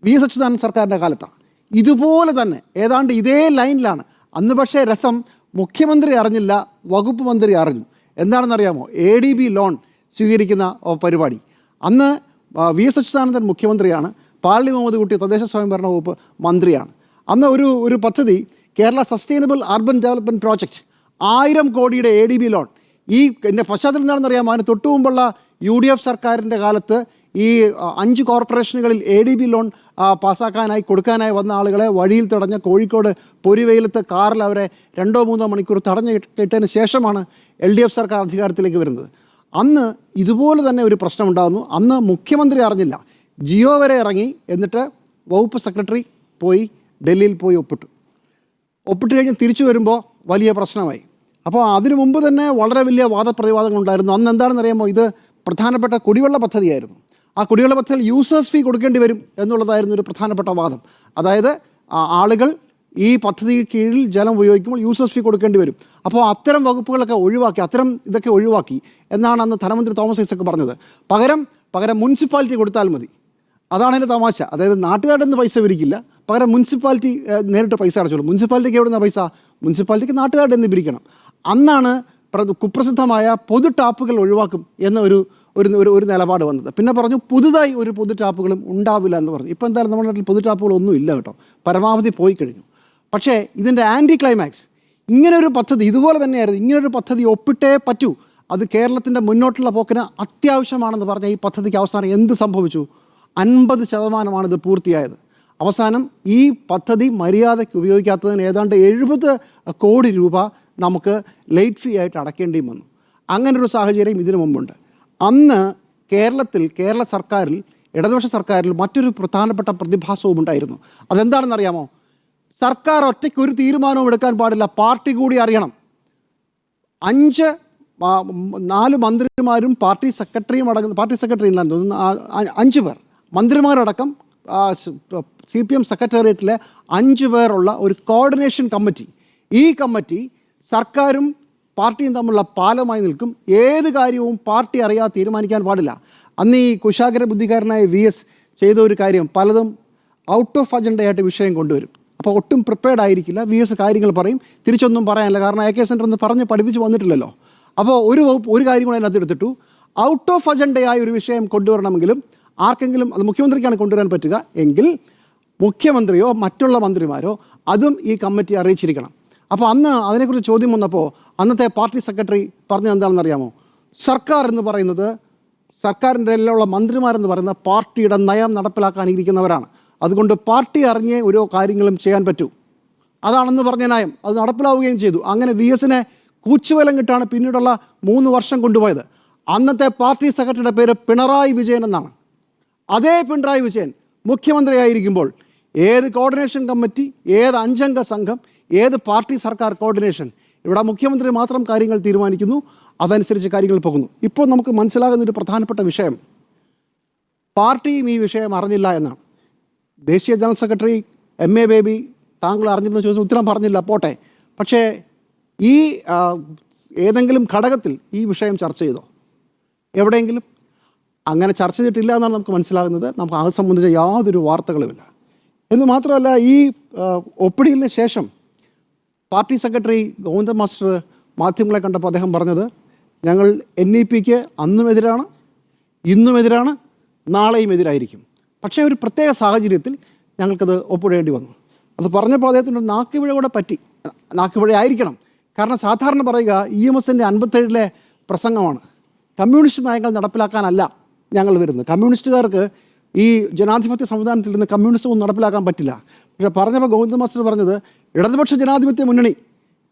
V.S. അച്യുതാനന്ദൻ സർക്കാരിൻ്റെ കാലത്താണ്. ഇതുപോലെ തന്നെ ഏതാണ്ട് ഇതേ ലൈനിലാണ്. അന്ന് പക്ഷേ രസം, മുഖ്യമന്ത്രി അറിഞ്ഞില്ല, വകുപ്പ് മന്ത്രി അറിഞ്ഞു. എന്താണെന്നറിയാമോ? ADB ലോൺ സ്വീകരിക്കുന്ന പരിപാടി. അന്ന് V.S. അച്യുതാനന്ദൻ മുഖ്യമന്ത്രിയാണ്, പാർലി മുഹമ്മദ് കുട്ടി തദ്ദേശ സ്വയംഭരണ വകുപ്പ് മന്ത്രിയാണ്. അന്ന് ഒരു പദ്ധതി, Kerala sustainable urban development project, 1000 കോടിയുടെ ADB ലോൺ. എൻ്റെ പശ്ചാത്തലം എന്താണെന്നറിയാമോ? അതിന് തൊട്ടു മുമ്പുള്ള UDF സർക്കാരിൻ്റെ കാലത്ത് ഈ 5 കോർപ്പറേഷനുകളിൽ ADB ലോൺ കൊടുക്കാനായി വന്ന ആളുകളെ വഴിയിൽ തടഞ്ഞ കോഴിക്കോട് പൊരിവെയിലത്ത് കാറിൽ അവരെ 2-3 മണിക്കൂർ തടഞ്ഞിട്ടതിന് ശേഷമാണ് LDF സർക്കാർ അധികാരത്തിലേക്ക് വരുന്നത്. അന്ന് ഇതുപോലെ തന്നെ ഒരു പ്രശ്നമുണ്ടാകുന്നു. അന്ന് മുഖ്യമന്ത്രി അറിഞ്ഞില്ല, ജിയോ വരെ ഇറങ്ങി. എന്നിട്ട് വകുപ്പ് സെക്രട്ടറി പോയി ഡൽഹിയിൽ പോയി ഒപ്പിട്ട് കഴിഞ്ഞ് തിരിച്ചു വരുമ്പോൾ വലിയ പ്രശ്നമായി. അപ്പോൾ അതിനു മുമ്പ് തന്നെ വളരെ വലിയ വാദപ്രതിവാദങ്ങളുണ്ടായിരുന്നു. അന്ന് എന്താണെന്നറിയാമോ? ഇത് പ്രധാനപ്പെട്ട കുടിവെള്ള പദ്ധതിയായിരുന്നു. ആ കുടിവെള്ള പദ്ധതിയിൽ യൂസേഴ്സ് ഫീ കൊടുക്കേണ്ടി വരും എന്നുള്ളതായിരുന്നു ഒരു പ്രധാനപ്പെട്ട വാദം. അതായത് ആളുകൾ ഈ പദ്ധതി കീഴിൽ ജലം ഉപയോഗിക്കുമ്പോൾ യൂസേഴ്സ് ഫീ കൊടുക്കേണ്ടി വരും. അപ്പോൾ അത്തരം വകുപ്പുകളൊക്കെ ഇതൊക്കെ ഒഴിവാക്കി എന്നാണ് അന്ന് ധനമന്ത്രി തോമസ് ഐസക് പറഞ്ഞത്. പകരം മുനിസിപ്പാലിറ്റി കൊടുത്താൽ മതി. അതാണ് എൻ്റെ തമാശ. അതായത് നാട്ടുകാരുടെ നിന്ന് പൈസ പിരിക്കില്ല, പകരം മുനിസിപ്പാലിറ്റി നേരിട്ട് പൈസ അടച്ചോളൂ. മുനിസിപ്പാലിറ്റിക്ക് എവിടെ നിന്നാണ് പൈസ? മുനിസിപ്പാലിറ്റിക്ക് നാട്ടുകാരുടെ നിന്ന് പിരിക്കണം. അന്നാണ് കുപ്രസിദ്ധമായ പൊതു ടാപ്പുകൾ ഒഴിവാക്കും എന്ന ഒരു നിലപാട് വന്നത്. പിന്നെ പറഞ്ഞു പുതുതായി ഒരു പൊതു ടാപ്പുകളും ഉണ്ടാവില്ല എന്ന് പറഞ്ഞു. ഇപ്പോൾ എന്തായാലും നമ്മുടെ നാട്ടിൽ പൊതു ടാപ്പുകളൊന്നും ഇല്ല കേട്ടോ, പരമാവധി പോയി കഴിഞ്ഞു. പക്ഷേ ഇതിൻ്റെ ആൻറ്റി ക്ലൈമാക്സ്, ഇങ്ങനൊരു പദ്ധതി ഇതുപോലെ തന്നെയായിരുന്നു. ഇങ്ങനൊരു പദ്ധതി ഒപ്പിട്ടേ പറ്റൂ, അത് കേരളത്തിൻ്റെ മുന്നോട്ടുള്ള പോക്കിന് അത്യാവശ്യമാണെന്ന് പറഞ്ഞ ഈ പദ്ധതിക്ക് അവസാനം എന്ത് സംഭവിച്ചു? 50% ഇത് പൂർത്തിയായത്. അവസാനം ഈ പദ്ധതി മര്യാദയ്ക്ക് ഉപയോഗിക്കാത്തതിന് ഏതാണ്ട് 70 കോടി രൂപ നമുക്ക് ലേറ്റ് ഫീ ആയിട്ട് അടയ്ക്കേണ്ടിയും വന്നു. അങ്ങനൊരു സാഹചര്യം ഇതിനു മുമ്പുണ്ട്. അന്ന് കേരള സർക്കാരിൽ, ഇടതുപക്ഷ സർക്കാരിൽ മറ്റൊരു പ്രധാനപ്പെട്ട പ്രതിഭാസവും ഉണ്ടായിരുന്നു. അതെന്താണെന്നറിയാമോ? സർക്കാർ ഒറ്റയ്ക്ക് ഒരു തീരുമാനവും എടുക്കാൻ പാടില്ല, പാർട്ടി കൂടി അറിയണം. 4 മന്ത്രിമാരും പാർട്ടി സെക്രട്ടറിയും അടങ്ങുന്ന, പാർട്ടി സെക്രട്ടറി ഇല്ലാന്ന് തോന്നുന്നു 5 പേർ, മന്ത്രിമാരടക്കം CPM സെക്രട്ടേറിയറ്റിലെ 5 പേരുള്ള ഒരു കോർഡിനേഷൻ കമ്മിറ്റി. ഈ കമ്മിറ്റി സർക്കാരും പാർട്ടിയും തമ്മിലുള്ള പാലമായി നിൽക്കും. ഏത് കാര്യവും പാർട്ടി അറിയാതെ തീരുമാനിക്കാൻ പാടില്ല. അന്ന് ഈ കുശാഗ്ര ബുദ്ധിക്കാരനായ VS ചെയ്ത ഒരു കാര്യം, പലതും ഔട്ട് ഓഫ് അജണ്ടയായിട്ട് വിഷയം കൊണ്ടുവരും. അപ്പോൾ ഒട്ടും പ്രിപ്പയർഡ് ആയിരിക്കില്ല. VS കാര്യങ്ങൾ പറയും, തിരിച്ചൊന്നും പറയാനില്ല. കാരണം AK സെൻറ്റർ എന്ന് പറഞ്ഞ് പഠിപ്പിച്ച് വന്നിട്ടില്ലല്ലോ. അപ്പോൾ ഒരു കാര്യം കൂടെ അതിനകത്ത് എടുത്തിട്ടു. ഔട്ട് ഓഫ് അജണ്ടയായ ഒരു വിഷയം കൊണ്ടുവരണമെങ്കിലും ആർക്കെങ്കിലും, അത് മുഖ്യമന്ത്രിക്കാണ് കൊണ്ടുവരാൻ പറ്റുക എങ്കിൽ മുഖ്യമന്ത്രിയോ മറ്റുള്ള മന്ത്രിമാരോ അതും ഈ കമ്മിറ്റി അറിയിച്ചിരിക്കണം. അപ്പോൾ അന്ന് അതിനെക്കുറിച്ച് ചോദ്യം വന്നപ്പോൾ അന്നത്തെ പാർട്ടി സെക്രട്ടറി പറഞ്ഞത് എന്താണെന്ന് അറിയാമോ? സർക്കാർ എന്ന് പറയുന്നത്, സർക്കാരിൻ്റെ എല്ലാം മന്ത്രിമാരെന്ന് പറയുന്ന പാർട്ടിയുടെ നയം നടപ്പിലാക്കാനിരിക്കുന്നവരാണ്. അതുകൊണ്ട് പാർട്ടി അറിഞ്ഞേ ഓരോ കാര്യങ്ങളും ചെയ്യാൻ പറ്റൂ. അതാണെന്ന് പറഞ്ഞ നയം അത് നടപ്പിലാവുകയും ചെയ്തു. അങ്ങനെ VS-നെ കൂച്ചുവേലം കിട്ടാണ് പിന്നീടുള്ള 3 വർഷം കൊണ്ടുപോയത്. അന്നത്തെ പാർട്ടി സെക്രട്ടറിയുടെ പേര് പിണറായി വിജയൻ എന്നാണ്. അതേ പിണറായി വിജയൻ മുഖ്യമന്ത്രിയായിരിക്കുമ്പോൾ ഏത് കോർഡിനേഷൻ കമ്മിറ്റി, ഏത് 5 അംഗ സംഘം, ഏത് പാർട്ടി സർക്കാർ കോർഡിനേഷൻ, ഇവിടെ മുഖ്യമന്ത്രി മാത്രം കാര്യങ്ങൾ തീരുമാനിക്കുന്നു, അതനുസരിച്ച് കാര്യങ്ങൾ പോകുന്നു. ഇപ്പോൾ നമുക്ക് മനസ്സിലാകുന്ന ഒരു പ്രധാനപ്പെട്ട വിഷയം പാർട്ടിയും ഈ വിഷയം അറിഞ്ഞില്ല എന്നാണ്. ദേശീയ ജനറൽ സെക്രട്ടറി MA ബേബി താങ്കൾ അറിഞ്ഞെന്ന് ചോദിച്ചാൽ ഉത്തരം പറഞ്ഞില്ല, പോട്ടെ. പക്ഷേ ഈ ഏതെങ്കിലും ഘടകത്തിൽ ഈ വിഷയം ചർച്ച ചെയ്തോ? എവിടെയെങ്കിലും അങ്ങനെ ചർച്ച ചെയ്തിട്ടില്ല എന്നാണ് നമുക്ക് മനസ്സിലാകുന്നത്. നമുക്ക് അത് സംബന്ധിച്ച യാതൊരു വാർത്തകളുമില്ല. എന്ന് മാത്രമല്ല, ഈ ഒപ്പിടിയിലിന് ശേഷം പാർട്ടി സെക്രട്ടറി ഗോവിന്ദൻ മാസ്റ്റർ മാധ്യമങ്ങളെ കണ്ടപ്പോൾ അദ്ദേഹം പറഞ്ഞത്, ഞങ്ങൾ NEPക്ക് അന്നും എതിരാണ്, ഇന്നും എതിരാണ്, നാളെയും എതിരായിരിക്കും. പക്ഷേ ഒരു പ്രത്യേക സാഹചര്യത്തിൽ ഞങ്ങൾക്കത് ഒപ്പിടേണ്ടി വന്നു. അത് പറഞ്ഞപ്പോൾ അദ്ദേഹത്തിൻ്റെ നാക്കുപിഴ കൂടെ പറ്റി. നാക്കുപിഴ ആയിരിക്കണം. കാരണം സാധാരണ പറയുക EMSൻ്റെ 57 പ്രസംഗമാണ്. കമ്മ്യൂണിസ്റ്റ് നയങ്ങൾ നടപ്പിലാക്കാനല്ല ഞങ്ങൾ വരുന്നത്. കമ്മ്യൂണിസ്റ്റുകാർക്ക് ഈ ജനാധിപത്യ സംവിധാനത്തിൽ നിന്ന് കമ്മ്യൂണിസം ഒന്നും നടപ്പിലാക്കാൻ പറ്റില്ല. പക്ഷേ പറഞ്ഞപ്പോൾ ഗോവിന്ദ മാസ്റ്റർ പറഞ്ഞത് ഇടതുപക്ഷ ജനാധിപത്യ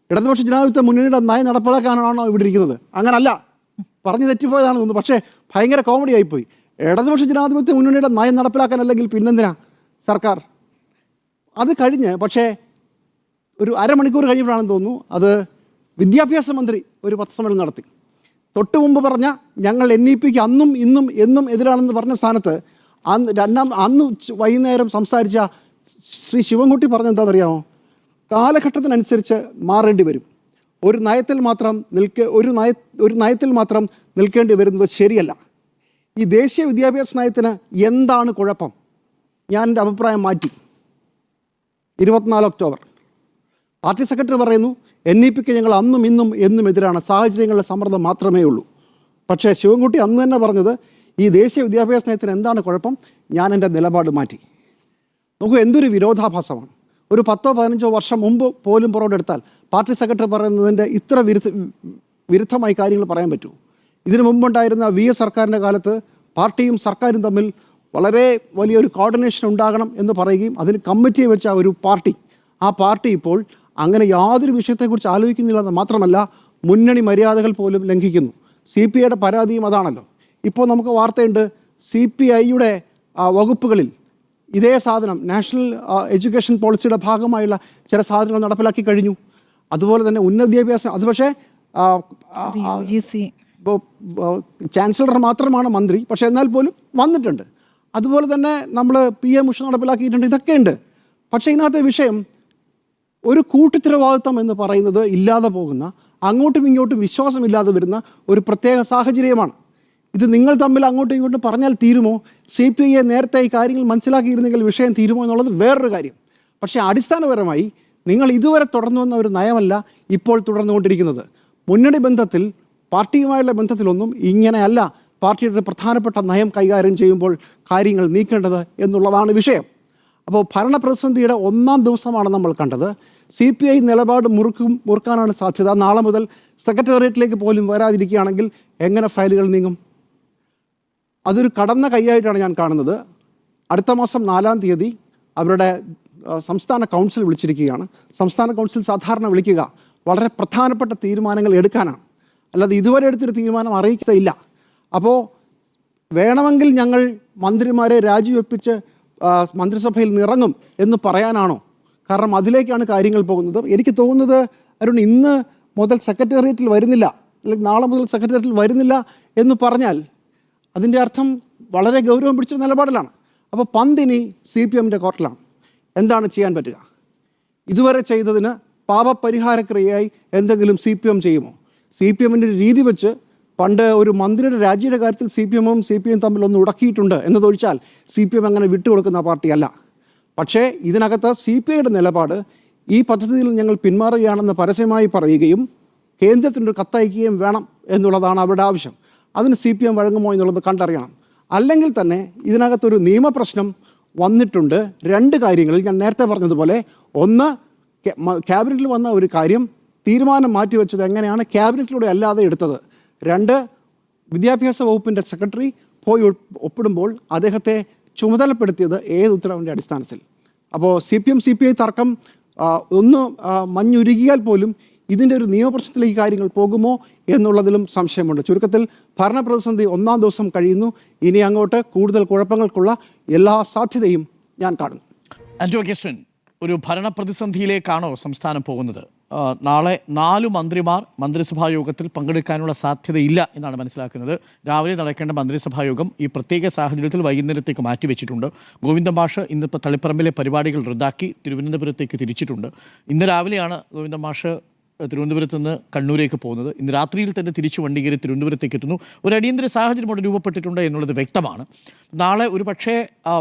മുന്നണിയുടെ നയം നടപ്പിലാക്കാനാണോ ഇവിടെ ഇരിക്കുന്നത്? അങ്ങനല്ല, പറഞ്ഞു തെറ്റിപ്പോയതാണ് തോന്നുന്നു. പക്ഷേ ഭയങ്കര കോമഡി ആയിപ്പോയി. ഇടതുപക്ഷ ജനാധിപത്യ മുന്നണിയുടെ നയം നടപ്പിലാക്കാനല്ലെങ്കിൽ പിന്നെന്തിനാ സർക്കാർ? അത് കഴിഞ്ഞ് പക്ഷേ ഒരു അരമണിക്കൂർ കഴിഞ്ഞപ്പോഴാണെന്ന് തോന്നുന്നു അത് വിദ്യാഭ്യാസ മന്ത്രി ഒരു പത്രസമ്മേളനം നടത്തി. തൊട്ട് മുമ്പ് പറഞ്ഞ ഞങ്ങൾ NEPക്ക് അന്നും ഇന്നും എന്നും എതിരാണെന്ന് പറഞ്ഞ സ്ഥാനത്ത് അന്ന് വൈകുന്നേരം സംസാരിച്ച ശ്രീ ശിവൻകുട്ടി പറഞ്ഞെന്താണെന്നറിയാമോ? കാലഘട്ടത്തിനനുസരിച്ച് മാറേണ്ടി വരും. ഒരു നയത്തിൽ മാത്രം നിൽക്കേണ്ടി വരുന്നത് ശരിയല്ല. ഈ ദേശീയ വിദ്യാഭ്യാസ നയത്തിന് എന്താണ് കുഴപ്പം? ഞാൻ എൻ്റെ അഭിപ്രായം മാറ്റി. 24 ഒക്ടോബർ പാർട്ടി സെക്രട്ടറി പറയുന്നു NEPക്ക് ഞങ്ങൾ അന്നും ഇന്നും എന്നും എതിരാണ്, സാഹചര്യങ്ങളുടെ സമ്മർദ്ദം മാത്രമേ ഉള്ളൂ. പക്ഷേ ശിവൻകുട്ടി അന്ന് തന്നെ പറഞ്ഞത് ഈ ദേശീയ വിദ്യാഭ്യാസ നയത്തിന് എന്താണ് കുഴപ്പം, ഞാൻ എൻ്റെ നിലപാട് മാറ്റി. നോക്കൂ, എന്തൊരു വിരോധാഭാസമാണ്. ഒരു 10-15 വർഷം മുമ്പ് പോലും പുറകെടുത്താൽ പാർട്ടി സെക്രട്ടറി പറയുന്നതിൻ്റെ ഇത്ര വിരുദ്ധമായി കാര്യങ്ങൾ പറയാൻ പറ്റൂ? ഇതിനു മുമ്പുണ്ടായിരുന്ന VS സർക്കാരിൻ്റെ കാലത്ത് പാർട്ടിയും സർക്കാരും തമ്മിൽ വളരെ വലിയൊരു കോർഡിനേഷൻ ഉണ്ടാകണം എന്ന് പറയുകയും അതിന് കമ്മിറ്റിയെ വെച്ച ഒരു പാർട്ടി, ആ പാർട്ടി ഇപ്പോൾ അങ്ങനെ യാതൊരു വിഷയത്തെക്കുറിച്ച് ആലോചിക്കുന്നില്ലെന്ന് മാത്രമല്ല മുന്നണി മര്യാദകൾ പോലും ലംഘിക്കുന്നു. CPIയുടെ പരാതിയും അതാണല്ലോ. ഇപ്പോൾ നമുക്ക് വാർത്തയുണ്ട്, CPIയുടെ വകുപ്പുകളിൽ ഇതേ സാധനം നാഷണൽ എഡ്യൂക്കേഷൻ പോളിസിയുടെ ഭാഗമായുള്ള ചില സാധനങ്ങൾ നടപ്പിലാക്കി കഴിഞ്ഞു. അതുപോലെ തന്നെ ഉന്നത വിദ്യാഭ്യാസം, അത് പക്ഷേ ചാൻസലർ മാത്രമാണ് മന്ത്രി, പക്ഷേ എന്നാൽ പോലും വന്നിട്ടുണ്ട്. അതുപോലെ തന്നെ നമ്മൾ PM ഉഷ നടപ്പിലാക്കിയിട്ടുണ്ട്. ഇതൊക്കെയുണ്ട്. പക്ഷേ ഇതിനകത്തെ വിഷയം ഒരു കൂട്ടുത്തരവാദിത്വം എന്ന് പറയുന്നത് ഇല്ലാതെ പോകുന്ന, അങ്ങോട്ടും ഇങ്ങോട്ടും വിശ്വാസമില്ലാതെ വരുന്ന ഒരു പ്രത്യേക സാഹചര്യമാണ്. ഇത് നിങ്ങൾ തമ്മിൽ അങ്ങോട്ടും ഇങ്ങോട്ടും പറഞ്ഞാൽ തീരുമോ? CPIയെ നേരത്തെ ഈ കാര്യങ്ങൾ മനസ്സിലാക്കിയിരുന്നെങ്കിൽ വിഷയം തീരുമോ എന്നുള്ളത് വേറൊരു കാര്യം. പക്ഷേ അടിസ്ഥാനപരമായി നിങ്ങൾ ഇതുവരെ തുടർന്നു വന്ന ഒരു നയമല്ല ഇപ്പോൾ തുടർന്നുകൊണ്ടിരിക്കുന്നത്. മുന്നണി ബന്ധത്തിൽ, പാർട്ടിയുമായുള്ള ബന്ധത്തിലൊന്നും ഇങ്ങനെയല്ല പാർട്ടിയുടെ പ്രധാനപ്പെട്ട നയം കൈകാര്യം ചെയ്യുമ്പോൾ കാര്യങ്ങൾ നീക്കേണ്ടത് എന്നുള്ളതാണ് വിഷയം. അപ്പോൾ ഭരണപ്രതിസന്ധിയുടെ 1-ാം ദിവസമാണ് നമ്മൾ കണ്ടത്. CPI നിലപാട് മുറുക്കാനാണ് സാധ്യത. നാളെ മുതൽ സെക്രട്ടേറിയറ്റിലേക്ക് പോലും വരാതിരിക്കുകയാണെങ്കിൽ എങ്ങനെ ഫയലുകൾ നീങ്ങും? അതൊരു കടന്ന കൈയായിട്ടാണ് ഞാൻ കാണുന്നത്. അടുത്ത മാസം 4-ാം തീയതി അവരുടെ സംസ്ഥാന കൗൺസിൽ വിളിച്ചിരിക്കുകയാണ്. സംസ്ഥാന കൗൺസിൽ സാധാരണ വിളിക്കുക വളരെ പ്രധാനപ്പെട്ട തീരുമാനങ്ങൾ എടുക്കാനാണ്, അല്ലാതെ ഇതുവരെ എടുത്തൊരു തീരുമാനം അറിയിക്കത്തില്ല. അപ്പോൾ വേണമെങ്കിൽ ഞങ്ങൾ മന്ത്രിമാരെ രാജിവെപ്പിച്ച് മന്ത്രിസഭയിൽ നിറങ്ങും എന്ന് പറയാനാണോ? കാരണം അതിലേക്കാണ് കാര്യങ്ങൾ പോകുന്നത്. എനിക്ക് തോന്നുന്നത് അരുൺ, ഇന്ന് മുതൽ സെക്രട്ടേറിയറ്റിൽ വരുന്നില്ല, അല്ലെങ്കിൽ നാളെ മുതൽ സെക്രട്ടേറിയറ്റിൽ വരുന്നില്ല എന്ന് പറഞ്ഞാൽ അതിൻ്റെ അർത്ഥം വളരെ ഗൗരവം പിടിച്ച നിലപാടിലാണ്. അപ്പോൾ പന്തിനി CPMൻ്റെ കോർട്ടിലാണ്. എന്താണ് ചെയ്യാൻ പറ്റുക? ഇതുവരെ ചെയ്തതിന് പാപപരിഹാരക്രിയയായി എന്തെങ്കിലും CPM ചെയ്യുമോ? CPMൻ്റെ രീതി വെച്ച് പണ്ട് ഒരു മന്ത്രിയുടെ രാജിയുടെ കാര്യത്തിൽ CPM-ഉം CPM തമ്മിലൊന്ന് ഉടക്കിയിട്ടുണ്ട് എന്നതൊഴിച്ചാൽ CPM അങ്ങനെ വിട്ടുകൊടുക്കുന്ന പാർട്ടിയല്ല. പക്ഷേ ഇതിനകത്ത് CPIയുടെ നിലപാട് ഈ പദ്ധതിയിൽ ഞങ്ങൾ പിന്മാറുകയാണെന്ന് പരസ്യമായി പറയുകയും കേന്ദ്രത്തിനൊരു കത്തയക്കുകയും വേണം എന്നുള്ളതാണ് അവരുടെ ആവശ്യം. അതിന് CPM വഴങ്ങുമോ എന്നുള്ളത് കണ്ടറിയണം. അല്ലെങ്കിൽ തന്നെ ഇതിനകത്തൊരു നിയമപ്രശ്നം വന്നിട്ടുണ്ട്. രണ്ട് കാര്യങ്ങളിൽ ഞാൻ നേരത്തെ പറഞ്ഞതുപോലെ, ഒന്ന് ക്യാബിനറ്റിൽ വന്ന ഒരു കാര്യം തീരുമാനം മാറ്റിവെച്ചത് എങ്ങനെയാണ് ക്യാബിനറ്റിലൂടെ അല്ലാതെ എടുത്തത്. രണ്ട്, വിദ്യാഭ്യാസ വകുപ്പിൻ്റെ സെക്രട്ടറി പോയി ഒപ്പിടുമ്പോൾ അദ്ദേഹത്തെ ചുമതലപ്പെടുത്തിയത് ഏത് ഉത്തരവിൻ്റെ അടിസ്ഥാനത്തിൽ? അപ്പോൾ CPI തർക്കം ഒന്ന് മഞ്ഞുരുകിയാൽ പോലും ഇതിൻ്റെ ഒരു നിയമപ്രശ്നത്തിലേക്ക് കാര്യങ്ങൾ പോകുമോ എന്നുള്ളതിലും സംശയമുണ്ട്. ചുരുക്കത്തിൽ ഭരണപ്രതിസന്ധി 1-ാം ദിവസം കഴിയുന്നു. ഇനി അങ്ങോട്ട് കൂടുതൽ കുഴപ്പങ്ങൾക്കുള്ള എല്ലാ സാധ്യതയും ഞാൻ കാണുന്നു. ആന്റോ അഗസ്റ്റിൻ, ഒരു ഭരണപ്രതിസന്ധിയിലേക്കാണോ സംസ്ഥാനം പോകുന്നത്? നാളെ 4 മന്ത്രിമാർ മന്ത്രിസഭാ യോഗത്തിൽ പങ്കെടുക്കാനുള്ള സാധ്യതയില്ല എന്നാണ് മനസ്സിലാക്കുന്നത്. രാവിലെ നടക്കേണ്ട മന്ത്രിസഭാ യോഗം ഈ പ്രത്യേക സാഹചര്യത്തിൽ വൈകുന്നേരത്തേക്ക് മാറ്റിവെച്ചിട്ടുണ്ട്. ഗോവിന്ദൻ മാഷ് ഇന്നിപ്പോൾ തളിപ്പറമ്പിലെ പരിപാടികൾ റദ്ദാക്കി തിരുവനന്തപുരത്തേക്ക് തിരിച്ചിട്ടുണ്ട്. ഇന്ന് രാവിലെയാണ് ഗോവിന്ദൻ മാഷ് തിരുവനന്തപുരത്ത് നിന്ന് കണ്ണൂരേക്ക് പോകുന്നത്. ഇന്ന് രാത്രിയിൽ തന്നെ തിരിച്ചു വണ്ടി കയറി തിരുവനന്തപുരത്തേക്ക് എത്തുന്നു. ഒരു അടിയന്തര സാഹചര്യം അവിടെ രൂപപ്പെട്ടിട്ടുണ്ട് എന്നുള്ളത് വ്യക്തമാണ്. നാളെ ഒരു പക്ഷേ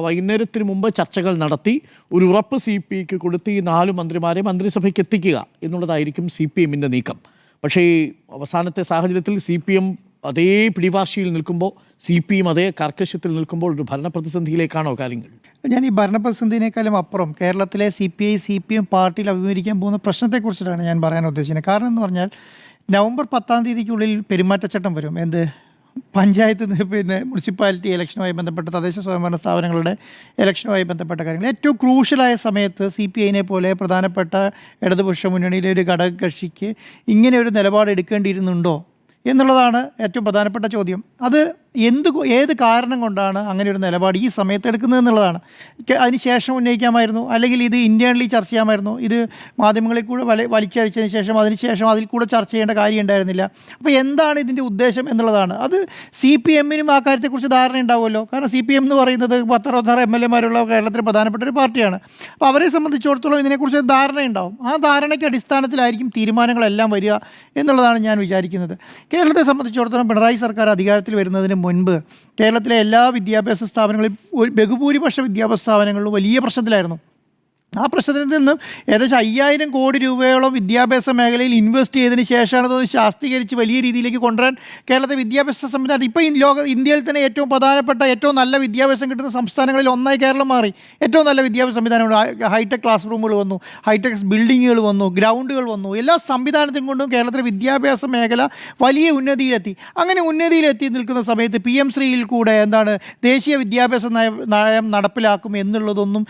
വൈകുന്നേരത്തിന് മുമ്പ് ചർച്ചകൾ നടത്തി ഒരു ഉറപ്പ് CPIക്ക് കൊടുത്ത് ഈ 4 മന്ത്രിമാരെ മന്ത്രിസഭയ്ക്ക് എത്തിക്കുക എന്നുള്ളതായിരിക്കും CPMൻ്റെ നീക്കം. പക്ഷേ ഈ അവസാനത്തെ സാഹചര്യത്തിൽ CPM അതേ പിടിവാശിയിൽ നിൽക്കുമ്പോൾ, CPM അതേ കർക്കശത്തിൽ നിൽക്കുമ്പോൾ ഒരു ഭരണപ്രതിസന്ധിയിലേക്കാണോ കാര്യങ്ങൾ? ഞാൻ ഈ ഭരണപ്രതിസന്ധിനേക്കാളും അപ്പുറം കേരളത്തിലെ CPM പാർട്ടിയിൽ അഭിമുഖീകരിക്കാൻ പോകുന്ന പ്രശ്നത്തെക്കുറിച്ചിട്ടാണ് ഞാൻ പറയാൻ ഉദ്ദേശിക്കുന്നത്. കാരണം എന്ന് പറഞ്ഞാൽ നവംബർ 10-ാം തീയതിക്കുള്ളിൽ പെരുമാറ്റച്ചട്ടം വരും. പഞ്ചായത്ത് മുനിസിപ്പാലിറ്റി ഇലക്ഷനുമായി ബന്ധപ്പെട്ട തദ്ദേശ സ്വയംഭരണ സ്ഥാപനങ്ങളുടെ ഇലക്ഷനുമായി ബന്ധപ്പെട്ട കാര്യങ്ങൾ ഏറ്റവും ക്രൂഷ്യലായ സമയത്ത് CPIനെ പോലെ പ്രധാനപ്പെട്ട ഇടതുപക്ഷ മുന്നണിയിലെ ഒരു ഘടകകക്ഷിക്ക് ഇങ്ങനെ ഒരു നിലപാട് എടുക്കേണ്ടിയിരുന്നുണ്ടോ എന്നുള്ളതാണ് ഏറ്റവും പ്രധാനപ്പെട്ട ചോദ്യം. അത് ഏത് കാരണം കൊണ്ടാണ് അങ്ങനെ ഒരു നിലപാട് ഈ സമയത്ത് എടുക്കുന്നത് എന്നുള്ളതാണ്. അതിന് ശേഷം ഉന്നയിക്കാമായിരുന്നു, അല്ലെങ്കിൽ ഇത് ഇൻറ്റേർണലി ചർച്ച ചെയ്യാമായിരുന്നു. ഇത് മാധ്യമങ്ങളിൽ കൂടെ വലിച്ചഴിച്ചതിന് ശേഷം അതിൽ കൂടെ ചർച്ച ചെയ്യേണ്ട കാര്യം ഉണ്ടായിരുന്നില്ല. അപ്പോൾ എന്താണ് ഇതിൻ്റെ ഉദ്ദേശം എന്നുള്ളതാണ്. അത് CPMനും ആ കാര്യത്തെക്കുറിച്ച് ധാരണ ഉണ്ടാവുമല്ലോ. കാരണം CPM എന്ന് പറയുന്നത് 10-16 MLA-മാരുള്ള കേരളത്തിലെ പ്രധാനപ്പെട്ട ഒരു പാർട്ടിയാണ്. അപ്പോൾ അവരെ സംബന്ധിച്ചിടത്തോളം ഇതിനെക്കുറിച്ച് ധാരണയുണ്ടാവും. ആ ധാരണയ്ക്ക് അടിസ്ഥാനത്തിലായിരിക്കും തീരുമാനങ്ങളെല്ലാം വരിക എന്നുള്ളതാണ് ഞാൻ വിചാരിക്കുന്നത്. കേരളത്തെ സംബന്ധിച്ചിടത്തോളം പിണറായി സർക്കാർ അധികാരത്തിൽ വരുന്നതിന് മുൻപ് കേരളത്തിലെ എല്ലാ വിദ്യാഭ്യാസ സ്ഥാപനങ്ങളിലും ബഹുഭൂരിപക്ഷ വിദ്യാഭ്യാസ സ്ഥാപനങ്ങളിലും വലിയ പ്രശ്നത്തിലായിരുന്നു. ആ പ്രശ്നത്തിൽ നിന്നും ഏകദേശം 5000 കോടി രൂപയോളം വിദ്യാഭ്യാസ മേഖലയിൽ ഇൻവെസ്റ്റ് ചെയ്തതിന് ശേഷമാണ് അതൊന്ന് ശാസ്ത്രീകരിച്ച് വലിയ രീതിയിലേക്ക് കൊണ്ടുവരാൻ കേരളത്തെ വിദ്യാഭ്യാസ സംവിധാനം ഇപ്പോൾ ഇന്ത്യയിൽ തന്നെ ഏറ്റവും പ്രധാനപ്പെട്ട ഏറ്റവും നല്ല വിദ്യാഭ്യാസം കിട്ടുന്ന സംസ്ഥാനങ്ങളിൽ ഒന്നായി കേരളം മാറി. ഏറ്റവും നല്ല വിദ്യാഭ്യാസ സംവിധാനമുണ്ട്. ഹൈടെക് ക്ലാസ് റൂമുകൾ വന്നു, ഹൈടെക് ബിൽഡിങ്ങുകൾ വന്നു, ഗ്രൗണ്ടുകൾ വന്നു. എല്ലാ സംവിധാനത്തിനും കൊണ്ടും കേരളത്തിലെ വിദ്യാഭ്യാസ മേഖല വലിയ ഉന്നതിയിലെത്തി. അങ്ങനെ ഉന്നതിയിലെത്തി നിൽക്കുന്ന സമയത്ത് PM ശ്രീയിൽ കൂടെ ദേശീയ വിദ്യാഭ്യാസ നയം നടപ്പിലാക്കും എന്നുള്ളതൊന്നും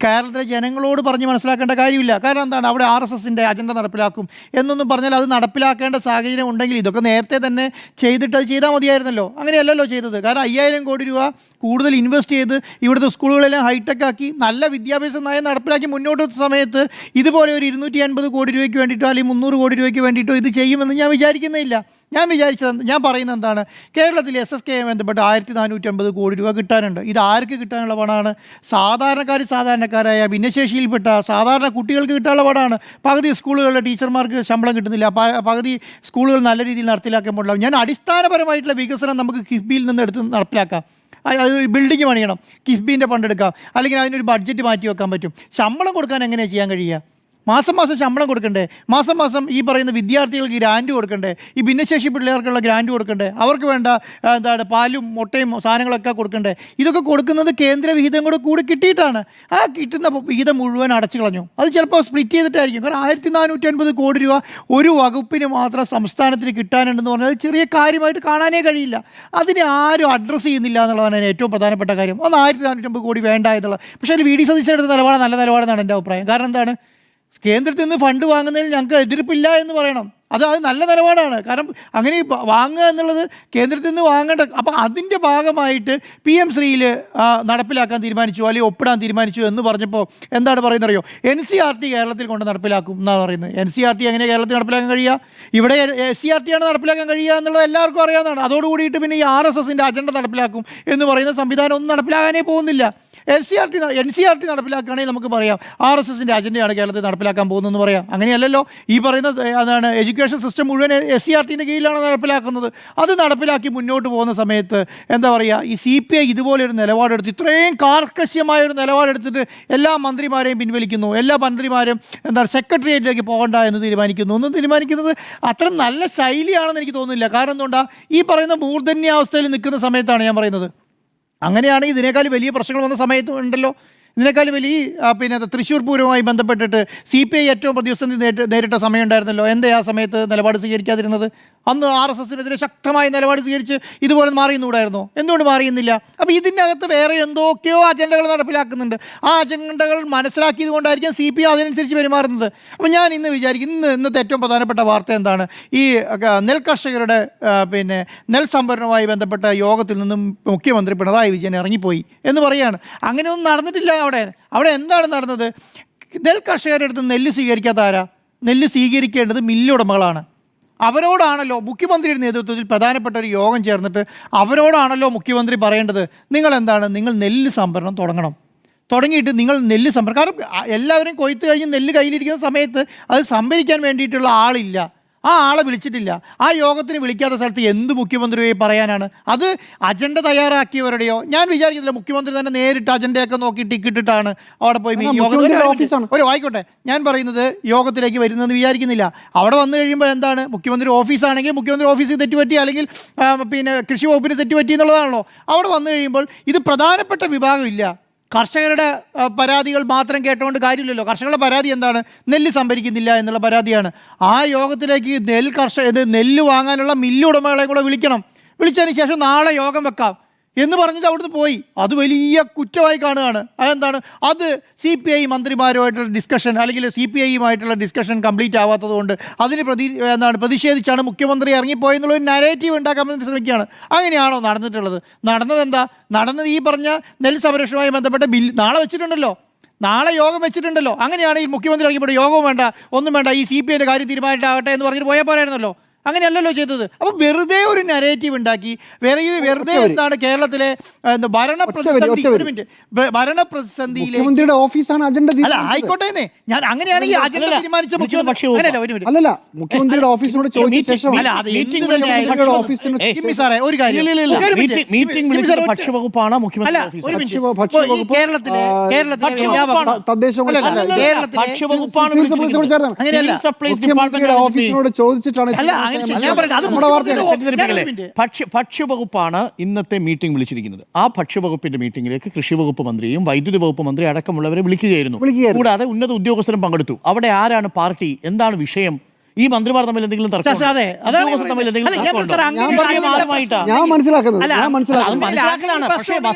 കേരളത്തിലെ ജനങ്ങളോട് പറഞ്ഞ് മനസ്സിലാക്കേണ്ട കാര്യമില്ല. കാരണം എന്താണ്, അവിടെ RSSൻ്റെ അജണ്ട നടപ്പിലാക്കും എന്നൊന്നും പറഞ്ഞാൽ അത് നടപ്പിലാക്കേണ്ട സാഹചര്യം ഉണ്ടെങ്കിൽ ഇതൊക്കെ നേരത്തെ തന്നെ ചെയ്തിട്ട് അത് ചെയ്താൽ മതിയായിരുന്നല്ലോ. അങ്ങനെയല്ലല്ലോ ചെയ്തത്. കാരണം 5000 കോടി രൂപ കൂടുതൽ ഇൻവെസ്റ്റ് ചെയ്ത് ഇവിടുത്തെ സ്കൂളുകളെല്ലാം ഹൈടെക് ആക്കി നല്ല വിദ്യാഭ്യാസ നയം നടപ്പിലാക്കി മുന്നോട്ട് സമയത്ത് ഇതുപോലെ ഒരു 250 കോടി രൂപയ്ക്ക് വേണ്ടിയിട്ടോ അല്ലെങ്കിൽ 300 കോടി രൂപയ്ക്ക് വേണ്ടിയിട്ടോ ഇത് ചെയ്യുമെന്ന് ഞാൻ വിചാരിക്കുന്നില്ല. ഞാൻ പറയുന്നത് എന്താണ്, കേരളത്തിൽ SSKയുമായി ബന്ധപ്പെട്ട് 1450 കോടി രൂപ കിട്ടാനുണ്ട്. ഇത് ആർക്ക് കിട്ടാനുള്ള പണമാണ്? സാധാരണക്കാരായ ഭിന്നശേഷിയിൽപ്പെട്ട സാധാരണ കുട്ടികൾക്ക് കിട്ടാനുള്ള പണമാണ്. പകുതി സ്കൂളുകളിലെ ടീച്ചർമാർക്ക് ശമ്പളം കിട്ടുന്നില്ല, പകുതി സ്കൂളുകൾ നല്ല രീതിയിൽ നടപ്പിലാക്കുമ്പോൾ ഞാൻ അടിസ്ഥാനപരമായിട്ടുള്ള വികസനം നമുക്ക് കിഫ്ബിയിൽ നിന്ന് എടുത്ത് നടപ്പിലാക്കാം. ബിൽഡിംഗ് പണിയണം, കിഫ്ബിൻ്റെ ഫണ്ടെടുക്കാം, അല്ലെങ്കിൽ അതിനൊരു ബഡ്ജറ്റ് മാറ്റി വെക്കാൻ പറ്റും. ശമ്പളം കൊടുക്കാൻ എങ്ങനെയാണ് ചെയ്യാൻ കഴിയുക? മാസം ശമ്പളം കൊടുക്കണ്ടേ? മാസം ഈ പറയുന്ന വിദ്യാർത്ഥികൾക്ക് ഗ്രാൻഡ് കൊടുക്കണ്ടേ? ഈ ഭിന്നശേഷി പിള്ളേർക്കുള്ള ഗ്രാൻഡ് കൊടുക്കണ്ടേ? അവർക്ക് വേണ്ട പാലും മുട്ടയും സാധനങ്ങളൊക്കെ കൊടുക്കണ്ടേ? ഇതൊക്കെ കൊടുക്കുന്നത് കേന്ദ്ര വിഹിതം കൂടി കിട്ടിയിട്ടാണ്. ആ കിട്ടുന്ന വിഹിതം മുഴുവൻ അടച്ചു കളഞ്ഞു. അത് ചിലപ്പോൾ സ്പ്ലിറ്റ് ചെയ്തിട്ടായിരിക്കും. കാരണം 1450 കോടി രൂപ ഒരു വകുപ്പിന് മാത്രം സംസ്ഥാനത്തിന് കിട്ടാനുണ്ടെന്ന് പറഞ്ഞാൽ ചെറിയ കാര്യമായിട്ട് കാണാനേ കഴിയില്ല. അതിനെ ആരും അഡ്രസ്സ് ചെയ്യുന്നില്ല എന്നുള്ളതാണ് ഏറ്റവും പ്രധാനപ്പെട്ട കാര്യം. 1450 കോടി വേണ്ട എന്നുള്ളത്. പക്ഷേ ഒരു VD സതീശൻ എടുത്ത നിലപാട് നല്ല നിലപാടെന്നാണ് എൻ്റെ അഭിപ്രായം. കാരണം എന്താണ്, കേന്ദ്രത്തിൽ നിന്ന് ഫണ്ട് വാങ്ങുന്നതിൽ ഞങ്ങൾക്ക് എതിർപ്പില്ല എന്ന് പറയണം. അത് നല്ല നിലപാടാണ്. കാരണം അങ്ങനെ വാങ്ങുക എന്നുള്ളത് കേന്ദ്രത്തിൽ നിന്ന് വാങ്ങേണ്ട. അപ്പോൾ അതിൻ്റെ ഭാഗമായിട്ട് PM ശ്രീയിൽ നടപ്പിലാക്കാൻ തീരുമാനിച്ചു, അല്ലെങ്കിൽ ഒപ്പിടാൻ തീരുമാനിച്ചു എന്ന് പറഞ്ഞപ്പോൾ എന്താണ് പറയുന്നറിയോ? NCERT കേരളത്തിൽ കൊണ്ട് നടപ്പിലാക്കും എന്നാണ് പറയുന്നത്. NCERT എങ്ങനെ കേരളത്തിൽ നടപ്പിലാക്കാൻ കഴിയുക? ഇവിടെ SCERT ആണ് നടപ്പിലാക്കാൻ കഴിയുക എന്നുള്ളത് എല്ലാവർക്കും അറിയാവുന്നതാണ്. അതോടുകൂടിയിട്ട് പിന്നെ ഈ RSSൻ്റെ അജണ്ട നടപ്പിലാക്കും എന്ന് പറയുന്ന സംവിധാനം ഒന്നും നടപ്പിലാകാനേ പോകുന്നില്ല. NCERT നടപ്പിലാക്കുകയാണെങ്കിൽ നമുക്ക് പറയാം RSSൻ്റെ അജണ്ടയാണ് കേരളത്തിൽ നടപ്പിലാക്കാൻ പോകുന്നതെന്ന് പറയാം. അങ്ങനെയല്ലല്ലോ. ഈ പറയുന്ന എഡ്യൂക്കേഷൻ സിസ്റ്റം മുഴുവൻ SCERTൻ്റെ കീഴിലാണ് നടപ്പിലാക്കുന്നത്. അത് നടപ്പിലാക്കി മുന്നോട്ട് പോകുന്ന സമയത്ത് എന്താ പറയുക, ഈ CPI ഇതുപോലൊരു നിലപാടെടുത്ത്, ഇത്രയും കാർക്കശ്യമായൊരു നിലപാടെടുത്തിട്ട് എല്ലാ മന്ത്രിമാരെയും പിൻവലിക്കുന്നു, എല്ലാ മന്ത്രിമാരും സെക്രട്ടേറിയറ്റിലേക്ക് പോകണ്ട എന്ന് തീരുമാനിക്കുന്നത് അത്ര നല്ല ശൈലിയാണെന്ന് എനിക്ക് തോന്നുന്നില്ല. കാരണം എന്തുകൊണ്ടാണ്, ഈ പറയുന്ന മൂർധന്യാവസ്ഥയിൽ നിൽക്കുന്ന സമയത്താണ് ഞാൻ പറയുന്നത് അങ്ങനെയാണെങ്കിൽ ഇതിനേക്കാൾ വലിയ പ്രശ്നങ്ങൾ വന്ന സമയത്ത് ഉണ്ടല്ലോ. ഇതിനേക്കാൾ വലിയ പിന്നെ തൃശ്ശൂർ പൂരവുമായി ബന്ധപ്പെട്ടിട്ട് CPI ഏറ്റവും പ്രതിസന്ധി നേരിട്ട സമയം ഉണ്ടായിരുന്നല്ലോ. എന്താ ആ സമയത്ത് നിലപാട് സ്വീകരിക്കാതിരുന്നത്? അന്ന് RSSനെതിരെ ശക്തമായ നിലപാട് സ്വീകരിച്ച് ഇതുപോലെ മാറിയുന്നുണ്ടായിരുന്നോ? എന്തുകൊണ്ട് മാറിയുന്നില്ല? അപ്പോൾ ഇതിനകത്ത് വേറെ എന്തൊക്കെയോ അജണ്ടകൾ നടപ്പിലാക്കുന്നുണ്ട്. ആ അജണ്ടകൾ മനസ്സിലാക്കിയത് കൊണ്ടായിരിക്കും CPI അതിനനുസരിച്ച് പെരുമാറുന്നത്. അപ്പോൾ ഞാൻ ഇന്ന് വിചാരിക്കും, ഇന്നത്തെ ഏറ്റവും പ്രധാനപ്പെട്ട വാർത്ത എന്താണ്? ഈ നെൽ കർഷകരുടെ പിന്നെ നെൽ സംഭരണവുമായി ബന്ധപ്പെട്ട യോഗത്തിൽ നിന്നും മുഖ്യമന്ത്രി പിണറായി വിജയൻ ഇറങ്ങിപ്പോയി എന്ന് പറയുകയാണ്. അങ്ങനെയൊന്നും നടന്നിട്ടില്ല. അവിടെ എന്താണ് നടന്നത്? നെൽ കർഷകരുടെ അടുത്ത് നെല്ല് സ്വീകരിക്കാത്ത ആരാ? നെല്ല് സ്വീകരിക്കേണ്ടത് മില്ലുടമകളാണ്. അവരോടാണല്ലോ മുഖ്യമന്ത്രിയുടെ നേതൃത്വത്തിൽ പ്രധാനപ്പെട്ട ഒരു യോഗം ചേർന്നിട്ട് അവരോടാണല്ലോ മുഖ്യമന്ത്രി പറയേണ്ടത്, നിങ്ങൾ നെല്ല് സംഭരണം തുടങ്ങിയിട്ട് നിങ്ങൾ നെല്ല് സംഭരണം. കാരണം എല്ലാവരും കൊയ്ത്ത് കഴിഞ്ഞ് നെല്ല് കയ്യിലിരിക്കുന്ന സമയത്ത് അത് സംഭരിക്കാൻ വേണ്ടിയിട്ടുള്ള ആളില്ല. ആ ആളെ വിളിച്ചിട്ടില്ല. ആ യോഗത്തിന് വിളിക്കാത്ത സ്ഥലത്ത് എന്ത് മുഖ്യമന്ത്രിയെ പറയാനാണ്? അത് അജണ്ട തയ്യാറാക്കിയവരുടെയോ? ഞാൻ വിചാരിക്കുന്നില്ല മുഖ്യമന്ത്രി തന്നെ നേരിട്ട് അജണ്ടയൊക്കെ നോക്കി ടിക്കറ്റിട്ടാണ് അവിടെ പോയി ആയിക്കോട്ടെ, ഞാൻ പറയുന്നത് യോഗത്തിലേക്ക് വരുന്നതെന്ന് വിചാരിക്കുന്നില്ല. അവിടെ വന്നു കഴിയുമ്പോൾ എന്താണ്, മുഖ്യമന്ത്രി ഓഫീസാണെങ്കിൽ മുഖ്യമന്ത്രി ഓഫീസിൽ തെറ്റുപറ്റി, അല്ലെങ്കിൽ പിന്നെ കൃഷി വകുപ്പിന് തെറ്റുപറ്റി എന്നുള്ളതാണല്ലോ. അവിടെ വന്നു കഴിയുമ്പോൾ ഇത് പ്രധാനപ്പെട്ട വിഭാഗമില്ല. കർഷകരുടെ പരാതികൾ മാത്രം കേട്ടുകൊണ്ട് കാര്യമില്ലല്ലോ. കർഷകരുടെ പരാതി എന്താണ്? നെല്ല് സംഭരിക്കുന്നില്ല എന്നുള്ള പരാതിയാണ്. ആ യോഗത്തിലേക്ക് നെല്ല് വാങ്ങാനുള്ള മില്ലുടമകളെ കൂടെ വിളിച്ചതിന് ശേഷം നാളെ യോഗം വെക്കാം എന്ന് പറഞ്ഞിട്ട് അവിടുന്ന് പോയി. അത് വലിയ കുറ്റമായി കാണുകയാണ്. അതെന്താണ്? അത് CPI മന്ത്രിമാരുമായിട്ടുള്ള ഡിസ്കഷൻ, അല്ലെങ്കിൽ CPIയുമായിട്ടുള്ള ഡിസ്കഷൻ കംപ്ലീറ്റ് ആവാത്തത് കൊണ്ട് അതിന് പ്രതിഷേധിച്ചാണ് മുഖ്യമന്ത്രി ഇറങ്ങിപ്പോയെന്നുള്ളൊരു നരേറ്റീവ് ഉണ്ടാക്കാൻ വേണ്ടി ശ്രമിക്കുകയാണ്. അങ്ങനെയാണോ നടന്നിട്ടുള്ളത്? നടന്നത് ഈ പറഞ്ഞ നെൽ സംരക്ഷണവുമായി ബന്ധപ്പെട്ട ബില്ല് നാളെ യോഗം വെച്ചിട്ടുണ്ടല്ലോ. അങ്ങനെയാണെങ്കിൽ മുഖ്യമന്ത്രി ഇറങ്ങിപ്പോയി യോഗവും വേണ്ട, ഒന്നും വേണ്ട, ഈ CPIയുടെ കാര്യം തീരുമാനമാകട്ടെ എന്ന് പറഞ്ഞിട്ട് പോയാൽ പോരായിരുന്നല്ലോ. അങ്ങനെയല്ലല്ലോ ചെയ്തത്. അപ്പോൾ വെറുതെ ഒരു നരേറ്റീവ് ഉണ്ടാക്കി വെറുതെ എന്താണ് കേരളത്തിലെ ഭരണപ്രതിസന്ധിയിലെ ഓഫീസാണ് അജണ്ട. അല്ല ആയിക്കോട്ടെ, ഞാൻ അങ്ങനെയാണെങ്കിൽ അജണ്ട തീരുമാനിച്ച മുഖ്യമന്ത്രിയുടെ ഓഫീസിനോട് ചോദിച്ച ശേഷം ഒരു കാര്യം, മുഖ്യമന്ത്രിയുടെ ഓഫീസിനോട് ചോദിച്ചിട്ടാണ്. ഭക്ഷ്യവകുപ്പാണ് ഇന്നത്തെ മീറ്റിംഗ് വിളിച്ചിരിക്കുന്നത്. ആ ഭക്ഷ്യവകുപ്പിന്റെ മീറ്റിംഗിലേക്ക് കൃഷി വകുപ്പ് മന്ത്രിയും വൈദ്യുതി വകുപ്പ് മന്ത്രി അടക്കമുള്ളവരെ വിളിക്കുകയായിരുന്നു. കൂടാതെ ഉന്നത ഉദ്യോഗസ്ഥരും പങ്കെടുത്തു. അവിടെ ആരാണ് പാർട്ടി? എന്താണ് വിഷയം? ഈ മന്ത്രിമാർ തമ്മിൽ എന്തെങ്കിലും ഞാൻ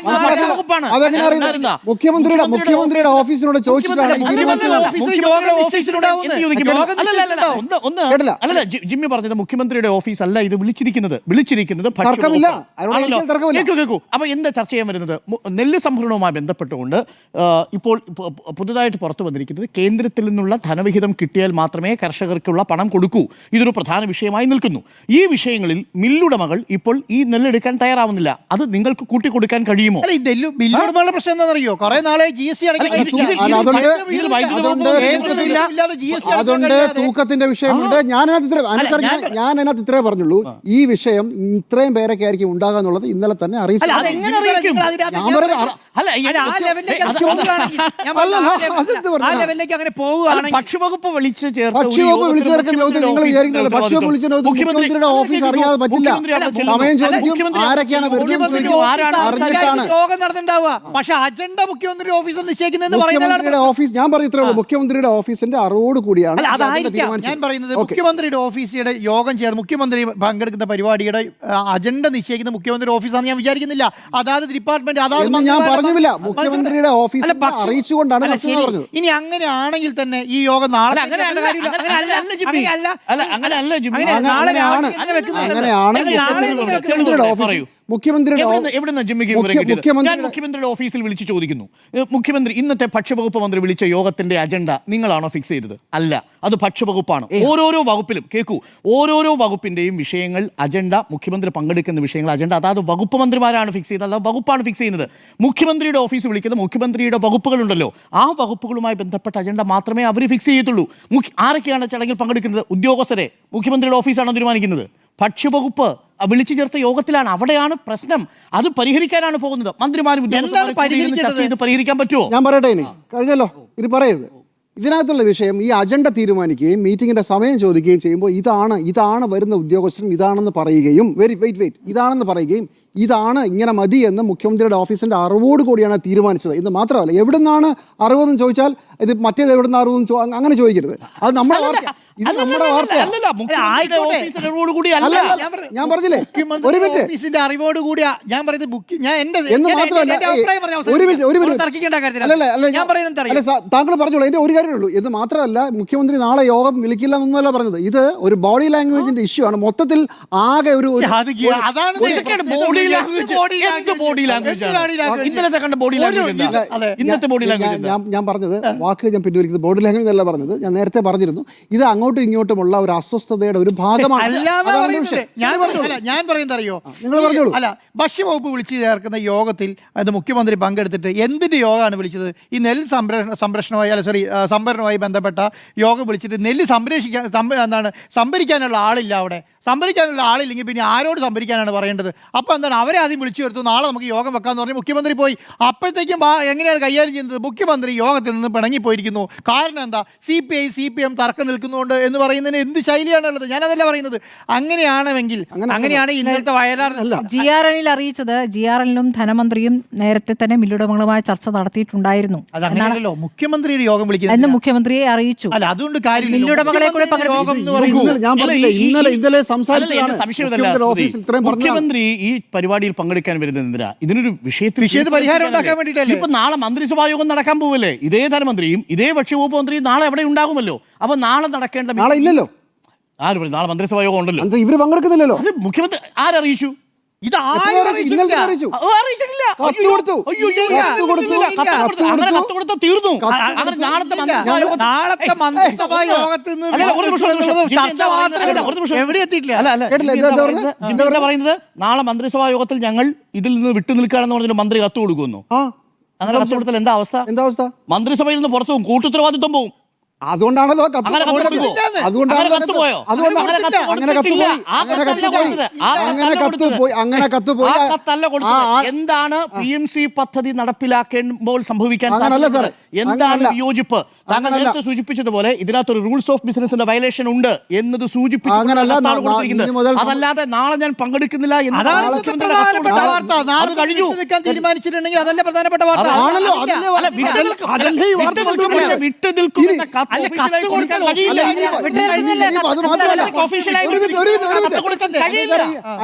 മുഖ്യമന്ത്രിയുടെ ഓഫീസിനോട് ചോദിച്ചിട്ടാണ്. ജിമ്മി പറഞ്ഞത് മുഖ്യമന്ത്രിയുടെ ഓഫീസ് അല്ല ഇത് വിളിച്ചിരിക്കുന്നത്. അപ്പൊ എന്താ ചർച്ച ചെയ്യാൻ വരുന്നത്? നെല്ല് സംഭരണവുമായി ബന്ധപ്പെട്ടുകൊണ്ട് ഇപ്പോൾ പുതുതായിട്ട് പുറത്തു വന്നിരിക്കുന്നത്, കേന്ദ്രത്തിൽ നിന്നുള്ള ധനവിഹിതം കിട്ടിയാൽ മാത്രമേ കർഷകർക്കുള്ള പണം കൊടുക്കൂ. ഇതൊരു പ്രധാന വിഷയമായി നിൽക്കുന്നു. ഈ വിഷയങ്ങളിൽ മില്ലുടമകൾ ഇപ്പോൾ ഈ നെല്ലെടുക്കാൻ തയ്യാറാവുന്നില്ല. അത് നിങ്ങൾക്ക് കൂട്ടിക്കൊടുക്കാൻ കഴിയുമോ? മില്ലുടമകളുടെ പ്രശ്നം എന്താണെന്നറിയോ? കുറെ നാളെ GST അതുകൊണ്ട് തൂക്കത്തിന്റെ വിഷയമുണ്ട്. ഞാൻ അതിനകത്ത് ഇത്രേ പറഞ്ഞുള്ളൂ. ഈ വിഷയം ഇത്രയും പേരൊക്കെ ആയിരിക്കും ഉണ്ടാകാന്നുള്ളത് ഇന്നലെ തന്നെ അറിയിച്ചു. ഭക്ഷ്യവകുപ്പ് വിളിച്ച് മുഖ്യമന്ത്രിയുടെ ഓഫീസ് അറിയാതെ പറ്റില്ല. സമയം ചോദിക്കും, ആരൊക്കെയാണ് യോഗം നടന്നിട്ടുണ്ടാവുക. പക്ഷെ അജണ്ട മുഖ്യമന്ത്രിയുടെ ഓഫീസിൽ നിശ്ചയിക്കുന്നത് ഓഫീസ്. ഞാൻ പറഞ്ഞത്രേ ഉള്ളൂ, മുഖ്യമന്ത്രിയുടെ ഓഫീസിന്റെ അറിവോട് കൂടിയാണ് ഞാൻ പറയുന്നത്. മുഖ്യമന്ത്രിയുടെ ഓഫീസിയുടെ യോഗം ചേർന്ന് മുഖ്യമന്ത്രി പങ്കെടുക്കുന്ന പരിപാടിയുടെ അജണ്ട നിശ്ചയിക്കുന്ന മുഖ്യമന്ത്രിയുടെ ഓഫീസാണെന്ന് ഞാൻ വിചാരിക്കുന്നില്ല. അതായത് ഡിപ്പാർട്ട്മെന്റ്, ഞാൻ പറഞ്ഞില്ല, മുഖ്യമന്ത്രിയുടെ ഓഫീസ് അറിയിച്ചുകൊണ്ടാണ്. ഇനി അങ്ങനെയാണെങ്കിൽ തന്നെ ഈ യോഗം നാളെ മുഖ്യമന്ത്രിയുടെ ഓഫീസിൽ വിളിച്ചു ചോദിക്കുന്നു. മുഖ്യമന്ത്രി, ഇന്നത്തെ ഭക്ഷ്യവകുപ്പ് മന്ത്രി വിളിച്ച യോഗത്തിന്റെ അജണ്ട നിങ്ങളാണോ ഫിക്സ് ചെയ്തത്? അല്ല, അത് ഭക്ഷ്യവകുപ്പാണ്. ഓരോരോ വകുപ്പിലും ഓരോരോ വകുപ്പിന്റെയും വിഷയങ്ങൾ, അജണ്ട, മുഖ്യമന്ത്രി പങ്കെടുക്കുന്ന വിഷയങ്ങൾ അജണ്ട അതാത് വകുപ്പ് മന്ത്രിമാരാണ് ഫിക്സ് ചെയ്യുന്നത്, അല്ല വകുപ്പാണ് ഫിക്സ് ചെയ്യുന്നത്. മുഖ്യമന്ത്രിയുടെ ഓഫീസ് വിളിക്കുന്ന മുഖ്യമന്ത്രിയുടെ വകുപ്പുകളുണ്ടല്ലോ, ആ വകുപ്പുകളുമായി ബന്ധപ്പെട്ട അജണ്ട മാത്രമേ അവർ ഫിക്സ് ചെയ്യത്തുള്ളൂ. ആരൊക്കെയാണ് ചടങ്ങിൽ പങ്കെടുക്കുന്നത്? ഉദ്യോഗസ്ഥരെ മുഖ്യമന്ത്രിയുടെ ഓഫീസാണ് തീരുമാനിക്കുന്നത്. ഭക്ഷ്യവകുപ്പ് വിളിച്ചു ചേർത്ത യോഗത്തിലാണ്. അവിടെയാണ് പ്രശ്നം. അത് പരിഹരിക്കാനാണ് പോകുന്നത്. മന്ത്രിമാരും പരിഹരിക്കാൻ പറ്റുമോ? ഞാൻ പറയട്ടെ, ഇനി കഴിഞ്ഞല്ലോ, ഇത് പറയരുത്. ഇതിനകത്തുള്ള വിഷയം ഈ അജണ്ട തീരുമാനിക്കുകയും മീറ്റിങ്ങിന്റെ സമയം ചോദിക്കുകയും ചെയ്യുമ്പോൾ ഇതാണ് വരുന്ന ഉദ്യോഗസ്ഥൻ ഇതാണെന്ന് പറയുകയും വെയിറ്റ് ഇതാണെന്ന് പറയുകയും ഇതാണ് ഇങ്ങനെ മതി എന്ന് മുഖ്യമന്ത്രിയുടെ ഓഫീസിന്റെ അറിവോട് കൂടിയാണ് തീരുമാനിച്ചത് എന്ന് മാത്രമല്ല എവിടുന്നാണ് അറിവെന്ന് ചോദിച്ചാൽ ഇത് മറ്റേത് എവിടുന്ന് അറിവെന്ന് അങ്ങനെ ചോദിക്കരുത്. അത് നമ്മുടെ വാർത്ത, ഇത് നമ്മുടെ വാർത്തയാണ്. അല്ല, ഞാൻ പറഞ്ഞില്ലേ ഒരു മിനിറ്റ് ഓഫീസിന്റെ അറിവോട് കൂടിയാ ഞാൻ പറയുന്നത്. ഞാൻ എന്ന് മാത്രമല്ല ഒരു മിനിറ്റ് താങ്കൾ പറഞ്ഞോളൂ. എന്റെ ഒരു കാര്യമുള്ളൂ. എന്ന് മാത്രമല്ല മുഖ്യമന്ത്രി നാളെ യോഗം വിളിക്കില്ല എന്നൊന്നുമല്ല പറഞ്ഞത്. ഇത് ഒരു ബോഡി ലാംഗ്വേജിന്റെ ഇഷ്യൂ ആണ്. മൊത്തത്തിൽ ആകെ ഒരു ഞാൻ പറഞ്ഞത് വാക്ക് ഞാൻ പിൻവലിക്കുന്നത് ബോഡി ലാംഗ്വേജ് അല്ല പറഞ്ഞത്. ഞാൻ നേരത്തെ പറഞ്ഞിരുന്നു ഇത് അങ്ങോട്ടും ഇങ്ങോട്ടുമുള്ള ഒരു അസ്വസ്ഥതയുടെ ഒരു ഭാഗമാണ്. ഞാൻ പറയുന്നത് അറിയോ, നിങ്ങൾ പറഞ്ഞോളൂ. അല്ല, ഭക്ഷ്യവകുപ്പ് വിളിച്ചു ചേർക്കുന്ന യോഗത്തിൽ അത് മുഖ്യമന്ത്രി പങ്കെടുത്തിട്ട് എന്തിന്റെ യോഗമാണ് വിളിച്ചത്? ഈ നെല്ല് സംഭരണവുമായി ബന്ധപ്പെട്ട യോഗം വിളിച്ചിട്ട് നെല്ല് സംഭരിക്കാനുള്ള ആളില്ല. അവിടെ സംഭരിക്കാനുള്ള ആളില്ലെങ്കിൽ പിന്നെ ആരോട് സംഭരിക്കാനാണ് പറയേണ്ടത്? അപ്പോൾ എന്താണ്, അവരെ ആദ്യം വിളിച്ചു ചേർത്തു, നാളെ നമുക്ക് യോഗം വെക്കാമെന്ന് പറഞ്ഞ് മുഖ്യമന്ത്രി പോയി. അപ്പോഴത്തേക്കും എങ്ങനെയാണ് കൈകാര്യം ചെയ്യുന്നത്? മുഖ്യമന്ത്രി യോഗത്തിൽ നിന്ന് പിണങ്ങിപ്പോയിരിക്കുന്നു. കാരണം എന്താ? CPM തർക്കം നിൽക്കുന്നുണ്ട് എന്ന് പറയുന്നതിന് എന്ത് ശൈലിയാണുള്ളത്? ഞാനതല്ല പറയുന്നത്. അങ്ങനെയാണെങ്കിൽ ഇന്നത്തെ വയലാറിനല്ല GRNൽ അറിയിച്ചത്. GRNലും ധനമന്ത്രിയും നേരത്തെ തന്നെ മില്ലുടമകളുമായി ചർച്ച നടത്തിയിട്ടുണ്ടായിരുന്നു. അതങ്ങനെയല്ലോ, മുഖ്യമന്ത്രിയുടെ യോഗം വിളിക്കുന്നത് എന്ന് മുഖ്യമന്ത്രിയെ അറിയിച്ചു. അല്ല, അതുകൊണ്ട് കാര്യമില്ല. മില്ലുടമകളെ കൂടെ മുഖ്യമന്ത്രി ഈ പരിപാടിയിൽ പങ്കെടുക്കാൻ വരുന്നത് എന്തിനാ? ഇതിനൊരു വിഷയത്തിൽ പരിഹാരം ഉണ്ടാക്കാൻ വേണ്ടിയിട്ടല്ലേ? ഇപ്പൊ നാളെ മന്ത്രിസഭാ യോഗം നടക്കാൻ പോവല്ലേ? ഇതേ ധനമന്ത്രിയും ഇതേ ഭക്ഷ്യവകുപ്പ് മന്ത്രിയും നാളെ എവിടെ ഉണ്ടാകുമല്ലോ. അപ്പൊ നാളെ നടക്കേണ്ട നാളെ ഇല്ലല്ലോ. ആര് പറഞ്ഞു? നാളെ മന്ത്രിസഭാ യോഗം ഉണ്ടല്ലോ. ഇവര് പങ്കെടുക്കുന്നില്ലല്ലോ. മുഖ്യമന്ത്രി ആരറിയിച്ചു? ഇത് തീർന്നു. പറയുന്നത് നാളെ മന്ത്രിസഭാ യോഗത്തിൽ ഞങ്ങൾ ഇതിൽ നിന്ന് വിട്ടുനിൽക്കുകയാണെന്ന് പറഞ്ഞിട്ട് മന്ത്രി കത്ത് കൊടുക്കുന്നു. അങ്ങനെ കത്ത് കൊടുത്താൽ എന്താ അവസ്ഥ? മന്ത്രിസഭയിൽ നിന്ന് പുറത്തു പോകും, കൂട്ടുത്തരവാദിത്വം പോകും. അതുകൊണ്ടാണല്ലോ അങ്ങനെ എന്താണ് PMC പദ്ധതി നടപ്പിലാക്കുമ്പോൾ സംഭവിക്കാൻ സാധ്യത? എന്താണ് വിയോജിപ്പ്? താങ്കൾ നേരത്തെ സൂചിപ്പിച്ചതുപോലെ ഇതിനകത്തൊരു റൂൾസ് ഓഫ് ബിസിനസിന്റെ വയലേഷൻ ഉണ്ട് എന്നത് സൂചിപ്പിക്കുന്നത്. അതല്ലാതെ നാളെ ഞാൻ പങ്കെടുക്കുന്നില്ല അത് കഴിഞ്ഞു തീരുമാനിച്ചിട്ടുണ്ടെങ്കിൽ അതല്ല പ്രധാനപ്പെട്ട വാർത്ത. വിട്ടു നിൽക്കുന്ന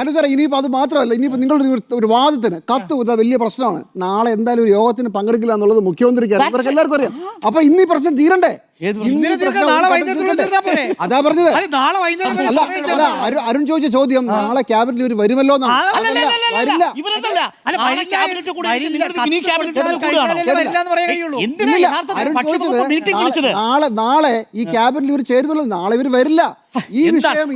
അനുസര ഇനിയിപ്പോ അത് മാത്രമല്ല, ഇനിയിപ്പോ നിങ്ങളുടെ ഒരു വാദത്തിന് കത്ത് വലിയ പ്രശ്നമാണ്. നാളെ എന്തായാലും ഒരു യോഗത്തിന് പങ്കെടുക്കില്ല എന്നുള്ളത് മുഖ്യമന്ത്രിക്ക് ഇവർക്ക് എല്ലാവർക്കും അറിയാം. അപ്പൊ ഇന്ന് ഈ പ്രശ്നം തീരണ്ടേ? അതാ പറഞ്ഞത്. അരുൺ ചോദിച്ച ചോദ്യം നാളെ ക്യാബിനറ്റിൽ ഒരു വരുമല്ലോ നാളെ ഈ ക്യാബിനറ്റിൽ ഇവർ ചേരുമല്ലോ. നാളെ ഇവർ വരില്ല. ഈ വിഷയം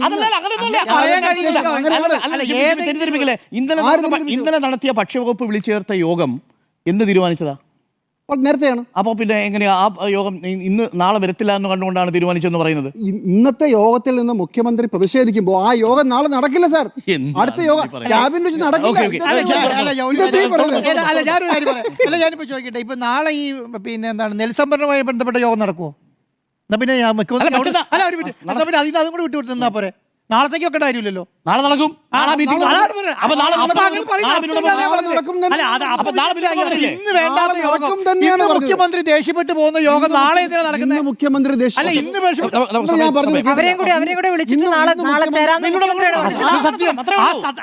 ഇന്നലെ നടത്തിയ ഭക്ഷ്യവകുപ്പ് വിളിച്ചു ചേർത്ത യോഗം എന്ന് തീരുമാനിച്ചതാ? നേരത്തെയാണ്. അപ്പൊ പിന്നെ എങ്ങനെയാ ആ യോഗം നാളെ വരത്തില്ല എന്ന് കണ്ടുകൊണ്ടാണ് തീരുമാനിച്ചെന്ന് പറയുന്നത്? ഇന്നത്തെ യോഗത്തിൽ നിന്ന് മുഖ്യമന്ത്രി പ്രതിഷേധിക്കുമ്പോൾ ആ യോഗം നാളെ നടക്കില്ല സാർ. അടുത്ത യോഗം ക്യാബിനറ്റ് വെച്ച് നടക്കില്ല. ഞാനിപ്പോ ചോദിക്കട്ടെ, ഇപ്പൊ നാളെ ഈ പിന്നെ എന്താണ് നെൽസംഭരണവുമായി ബന്ധപ്പെട്ട യോഗം നടക്കുമോ? എന്നാ പിന്നെ അതും കൂടെ വിട്ടുവിട്ട് നിന്നാ പോരെ? നാളത്തേക്ക് വെക്കേണ്ട കാര്യമില്ലല്ലോ. നാളെ നടക്കും. മുഖ്യമന്ത്രി ദേഷ്യപ്പെട്ടു പോകുന്ന യോഗം നാളെ നടക്കുന്നത്. മുഖ്യമന്ത്രി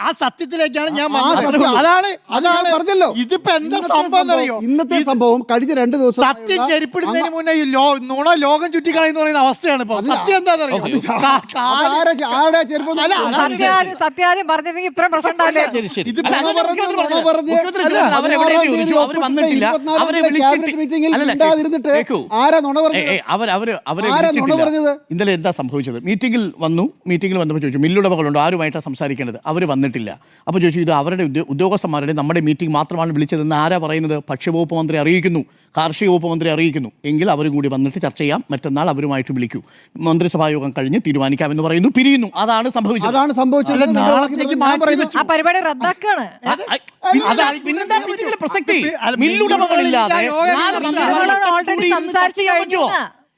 ആ സത്യത്തിലേക്കാണ് ഞാൻ പറഞ്ഞല്ലോ. ഇതിപ്പോ എന്താ സംഭവം അറിയോ? ഇന്നത്തെ സംഭവം കഴിഞ്ഞ 2 ദിവസം സത്യം ചെരുപ്പിടുന്നതിന് മുന്നേ നുണ ലോകം ചുറ്റിക്കളയെന്ന് പറയുന്ന അവസ്ഥയാണ് ഇപ്പൊ. സത്യം എന്താണെന്നറിയോ? സത്യാദ്യം പറഞ്ഞെങ്കിൽ ഇത്ര പ്രശ്നം ഇന്നലെ എന്താ സംഭവിച്ചത്? മീറ്റിംഗിൽ വന്നപ്പോൾ ചോദിച്ചു മില്ലുടമകളുണ്ടോ, ആരുമായിട്ടാണ് സംസാരിക്കേണ്ടത്? അവർ വന്നിട്ടില്ല. അപ്പോൾ ചോദിച്ചു ഇത് അവരുടെ ഉദ്യോഗസ്ഥന്മാരുടെ നമ്മുടെ മീറ്റിംഗ് മാത്രമാണ് വിളിച്ചതെന്ന് ആരാ പറയുന്നത്? ഭക്ഷ്യവകുപ്പ് മന്ത്രി അറിയിക്കുന്നു, കാർഷിക വകുപ്പ് മന്ത്രി അറിയിക്കുന്നു. എങ്കിൽ അവരും കൂടി വന്നിട്ട് ചർച്ച ചെയ്യാം, മറ്റന്നാൾ അവരുമായിട്ട് വിളിക്കൂ, മന്ത്രിസഭായോഗം കഴിഞ്ഞ് തീരുമാനിക്കാമെന്ന് പറയുന്നു, പിരിയുന്നു. അതാണ് സംഭവിച്ചത്. ആ പരിപാടി റദ്ദാക്കാണ്. പ്രസക്തി മില്ലുടമകളില്ലാതെ ഓൾറെഡി സംസാരിച്ചു കഴിഞ്ഞു.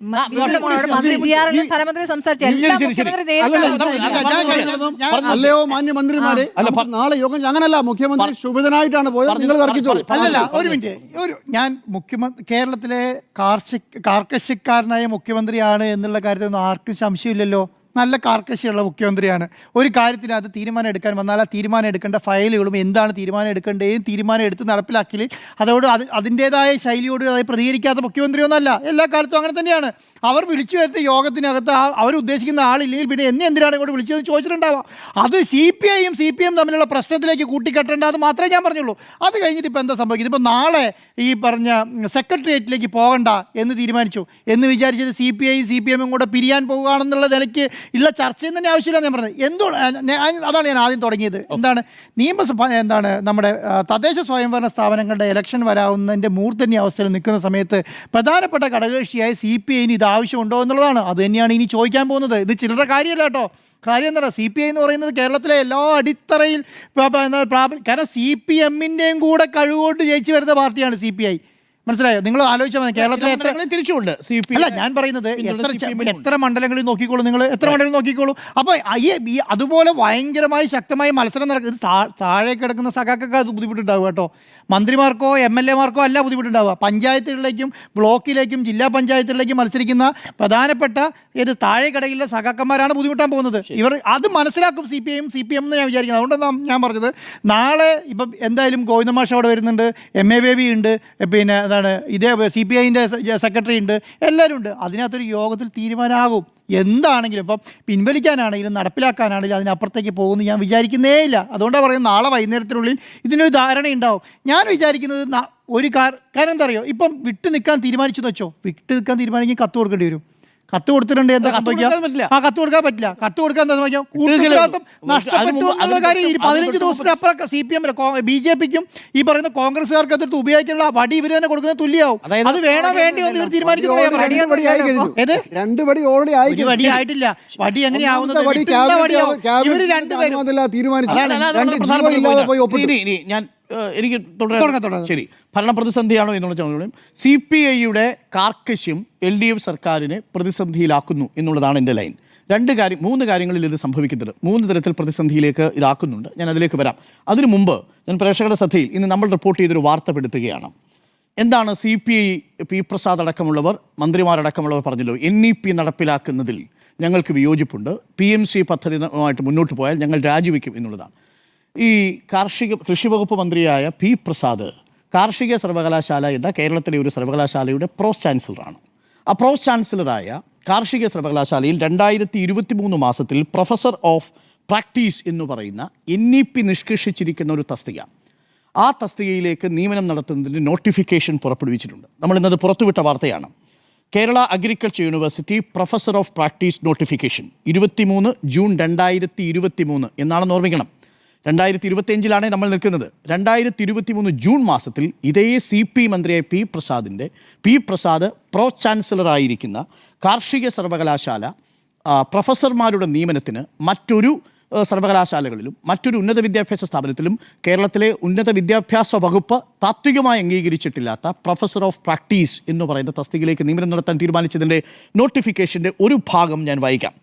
മന്ത്രി GR ൽ ധനമന്ത്രി സംസാരിച്ചു. എല്ലാ മുഖ്യമന്ത്രി നേരിട്ട് അല്ലയോ മാന്യമന്ത്രിമാരെ, നാളെ യോഗം അങ്ങനല്ല, മുഖ്യമന്ത്രി ശുഭിതനായിട്ടാണ് പോയത്, നിങ്ങൾ തർക്കിച്ചോളൂ. അല്ലല്ല, ഒരു മിനിറ്റ്, ഞാൻ മുഖ്യമന്ത്രി കേരളത്തിലെ കാർക്കശ്യക്കാരനായ മുഖ്യമന്ത്രിയാണ് എന്നുള്ള കാര്യത്തിലൊന്നും ആർക്കും സംശയമില്ലല്ലോ. നല്ല കാർക്കശ്യമുള്ള മുഖ്യമന്ത്രിയാണ്. ഒരു കാര്യത്തിനകത്ത് തീരുമാനം എടുക്കാൻ വന്നാൽ ആ തീരുമാനം എടുക്കേണ്ട ഫയലുകളും എന്താണ് തീരുമാനം എടുക്കേണ്ടതും തീരുമാനം എടുത്ത് നടപ്പിലാക്കി അതോട് അതിൻ്റേതായ ശൈലിയോട് അത് പ്രതികരിക്കാത്ത മുഖ്യമന്ത്രിയൊന്നുമല്ല. എല്ലാ കാലത്തും അങ്ങനെ തന്നെയാണ്. അവർ വിളിച്ചു വരുത്ത യോഗത്തിനകത്ത് അവർ ഉദ്ദേശിക്കുന്ന ആളില്ലെങ്കിൽ പിന്നെ എന്തിനാണ് ഇങ്ങോട്ട് വിളിച്ചതെന്ന് ചോദിച്ചിട്ടുണ്ടാവാം. അത് CPI തമ്മിലുള്ള പ്രശ്നത്തിലേക്ക് കൂട്ടിക്കെട്ടേണ്ട, അത് മാത്രമേ ഞാൻ പറഞ്ഞുള്ളൂ. അത് കഴിഞ്ഞിട്ട് ഇപ്പോൾ എന്താ സംഭവിക്കുന്നത്? ഇപ്പോൾ നാളെ ഈ പറഞ്ഞ സെക്രട്ടേറിയറ്റിലേക്ക് പോകണ്ട എന്ന് തീരുമാനിച്ചു എന്ന് വിചാരിച്ചത് CPIയും കൂടെ പിരിയാൻ പോകുകയാണെന്നുള്ള നിലയ്ക്ക് ഉള്ള ചർച്ചയും തന്നെ ആവശ്യമില്ല. ഞാൻ പറഞ്ഞത് അതാണ് ഞാൻ ആദ്യം തുടങ്ങിയത്. എന്താണ് നമ്മുടെ തദ്ദേശ സ്വയംഭരണ സ്ഥാപനങ്ങളുടെ ഇലക്ഷൻ വരാവുന്നതിൻ്റെ മൂർധന്യ അവസ്ഥയിൽ നിൽക്കുന്ന സമയത്ത് പ്രധാനപ്പെട്ട ഘടകകക്ഷിയായ CPIന് ഇത് ആവശ്യമുണ്ടോ എന്നുള്ളതാണ്. അത് തന്നെയാണ് ഇനി ചോദിക്കാൻ പോകുന്നത്. ഇത് ചില്ലറ കാര്യമല്ല കേട്ടോ. കാര്യം എന്താ പറയുക, CPI എന്ന് പറയുന്നത് കേരളത്തിലെ എല്ലാ അടിത്തറയിൽ കാരണം CPMൻ്റെയും കൂടെ കഴിവുകൊണ്ട് ജയിച്ചു വരുന്ന പാർട്ടിയാണ് CPI. മനസ്സിലായോ? നിങ്ങൾ ആലോചിച്ചാൽ മതി. കേരളത്തിലെ തിരിച്ചുണ്ട് അല്ല, ഞാൻ പറയുന്നത് എത്ര മണ്ഡലങ്ങളിൽ നോക്കിക്കോളൂ, നിങ്ങൾ എത്ര മണ്ഡലം നോക്കിക്കോളൂ. അപ്പോൾ അതുപോലെ ഭയങ്കരമായി ശക്തമായ മത്സരം നടക്കുന്നത് താഴെ കിടക്കുന്ന സഖാക്കൾക്ക് അത് ബുദ്ധിമുട്ടുണ്ടാവുക കേട്ടോ. മന്ത്രിമാർക്കോ MLAമാർക്കോ അല്ല ബുദ്ധിമുട്ടുണ്ടാവുക. പഞ്ചായത്തുകളിലേക്കും ബ്ലോക്കിലേക്കും ജില്ലാ പഞ്ചായത്തുകളിലേക്കും മത്സരിക്കുന്ന പ്രധാനപ്പെട്ട താഴെ കടയിലെ സഖാക്കന്മാരാണ് ബുദ്ധിമുട്ടാൻ പോകുന്നത്. ഇവർ അത് മനസ്സിലാക്കും CPM എന്ന് ഞാൻ വിചാരിക്കുന്നത്. അതുകൊണ്ടാണ് ഞാൻ പറഞ്ഞത് നാളെ ഇപ്പം എന്തായാലും ഗോവിന്ദമാഷ് അവിടെ വരുന്നുണ്ട്, MA ബേബി ഉണ്ട്, പിന്നെ ഇതേ CPIൻ്റെ സെക്രട്ടറി ഉണ്ട്, എല്ലാവരും ഉണ്ട്. അതിനകത്തൊരു യോഗത്തിൽ തീരുമാനമാകും. എന്താണെങ്കിലും ഇപ്പം പിൻവലിക്കാനാണെങ്കിലും നടപ്പിലാക്കാനാണെങ്കിലും അതിനപ്പുറത്തേക്ക് പോകുമെന്ന് ഞാൻ വിചാരിക്കുന്നേ ഇല്ല. അതുകൊണ്ടാണ് പറയുന്നത് നാളെ വൈകുന്നേരത്തിനുള്ളിൽ ഇതിനൊരു ധാരണയുണ്ടാവും. ഞാൻ വിചാരിക്കുന്നത് ഒരു കാരണം എന്താ അറിയോ, ഇപ്പം വിട്ടു നിൽക്കാൻ തീരുമാനിച്ചെന്ന് വെച്ചോ, വിട്ടു നിൽക്കാൻ തീരുമാനിക്കും കത്ത് കൊടുക്കേണ്ടി വരും. കത്ത് കൊടുത്തിട്ടുണ്ട്, എന്താ സംഭവിക്കുക? കത്ത് കൊടുക്കാൻ പറ്റില്ല. കത്ത് കൊടുക്കാൻ എന്താ സംഭവിക്കാം? നഷ്ടപ്പെട്ടു എന്നുള്ള കാര്യം 15 ദിവസത്തിനപ്പുറം BJPക്കും ഈ പറയുന്ന കോൺഗ്രസ്സുകാർക്ക് അതെടുത്ത് ഉപയോഗിക്കാനുള്ള വടി ഇവർ തന്നെ കൊടുക്കുന്നത് തുല്യമാവും. അത് വേണോ വേണ്ടിയോ എന്ന് ഇവർ തീരുമാനിക്കുന്നത്. വടി ആയിട്ടില്ല. വടി എങ്ങനെയാവുന്നത്? ഇവർ രണ്ടുപേരും ഞാൻ എനിക്ക് തുടരാം. ശരി, ഭരണപ്രതിസന്ധിയാണോ എന്നുള്ള ചോദ്യം. CPIയുടെ കാർക്കശ്യം LDF സർക്കാരിനെ പ്രതിസന്ധിയിലാക്കുന്നു എന്നുള്ളതാണ് എൻ്റെ ലൈൻ. 3 കാര്യങ്ങളിൽ ഇത് സംഭവിക്കുന്നത്. 3 തരത്തിൽ പ്രതിസന്ധിയിലേക്ക് ഇതാക്കുന്നുണ്ട്. ഞാൻ അതിലേക്ക് വരാം. അതിനു മുമ്പ് ഞാൻ പ്രേക്ഷകരുടെ ശ്രദ്ധയിൽ ഇന്ന് നമ്മൾ റിപ്പോർട്ട് ചെയ്തൊരു വാർത്ത പെടുത്തുകയാണ്. എന്താണ് CPI P. പ്രസാദ് അടക്കമുള്ളവർ, മന്ത്രിമാരടക്കമുള്ളവർ പറഞ്ഞല്ലോ, NEP നടപ്പിലാക്കുന്നതിൽ ഞങ്ങൾക്ക് വിയോജിപ്പുണ്ട്, PMC പദ്ധതിയുമായിട്ട് മുന്നോട്ട് പോയാൽ ഞങ്ങൾ രാജിവെക്കും എന്നുള്ളതാണ്. ഈ കൃഷി വകുപ്പ് മന്ത്രിയായ P. പ്രസാദ് കാർഷിക സർവകലാശാല എന്ന കേരളത്തിലെ ഒരു സർവകലാശാലയുടെ പ്രോസ് ചാൻസലറാണ്. ആ പ്രോസ് ചാൻസലറായ കാർഷിക സർവകലാശാലയിൽ 2023 മാസത്തിൽ പ്രൊഫസർ ഓഫ് പ്രാക്ടീസ് എന്ന് പറയുന്ന NEP നിഷ്കർഷിച്ചിരിക്കുന്ന ഒരു തസ്തിക, ആ തസ്തികയിലേക്ക് നിയമനം നടത്തുന്നതിന് നോട്ടിഫിക്കേഷൻ പുറപ്പെടുവിച്ചിട്ടുണ്ട്. നമ്മളിന്നത് പുറത്തുവിട്ട വാർത്തയാണ്. Kerala agriculture university professor of practice notification 23 June 2023 എന്നാണെന്ന് ഓർമ്മിക്കണം. 2025 നമ്മൾ നിൽക്കുന്നത്. 2023 ജൂൺ മാസത്തിൽ ഇതേ CP മന്ത്രിയായ P. പ്രസാദ് പ്രോ ചാൻസലറായിരിക്കുന്ന കാർഷിക സർവകലാശാല പ്രൊഫസർമാരുടെ നിയമനത്തിന് മറ്റൊരു സർവകലാശാലകളിലും മറ്റൊരു ഉന്നത വിദ്യാഭ്യാസ സ്ഥാപനത്തിലും കേരളത്തിലെ ഉന്നത വിദ്യാഭ്യാസ വകുപ്പ് താത്വികമായി അംഗീകരിച്ചിട്ടില്ലാത്ത പ്രൊഫസർ ഓഫ് പ്രാക്ടീസ് എന്ന് പറയുന്ന തസ്തികയിലേക്ക് നിയമനം നടത്താൻ തീരുമാനിച്ചതിൻ്റെ നോട്ടിഫിക്കേഷൻ്റെ ഒരു ഭാഗം ഞാൻ വായിക്കാം.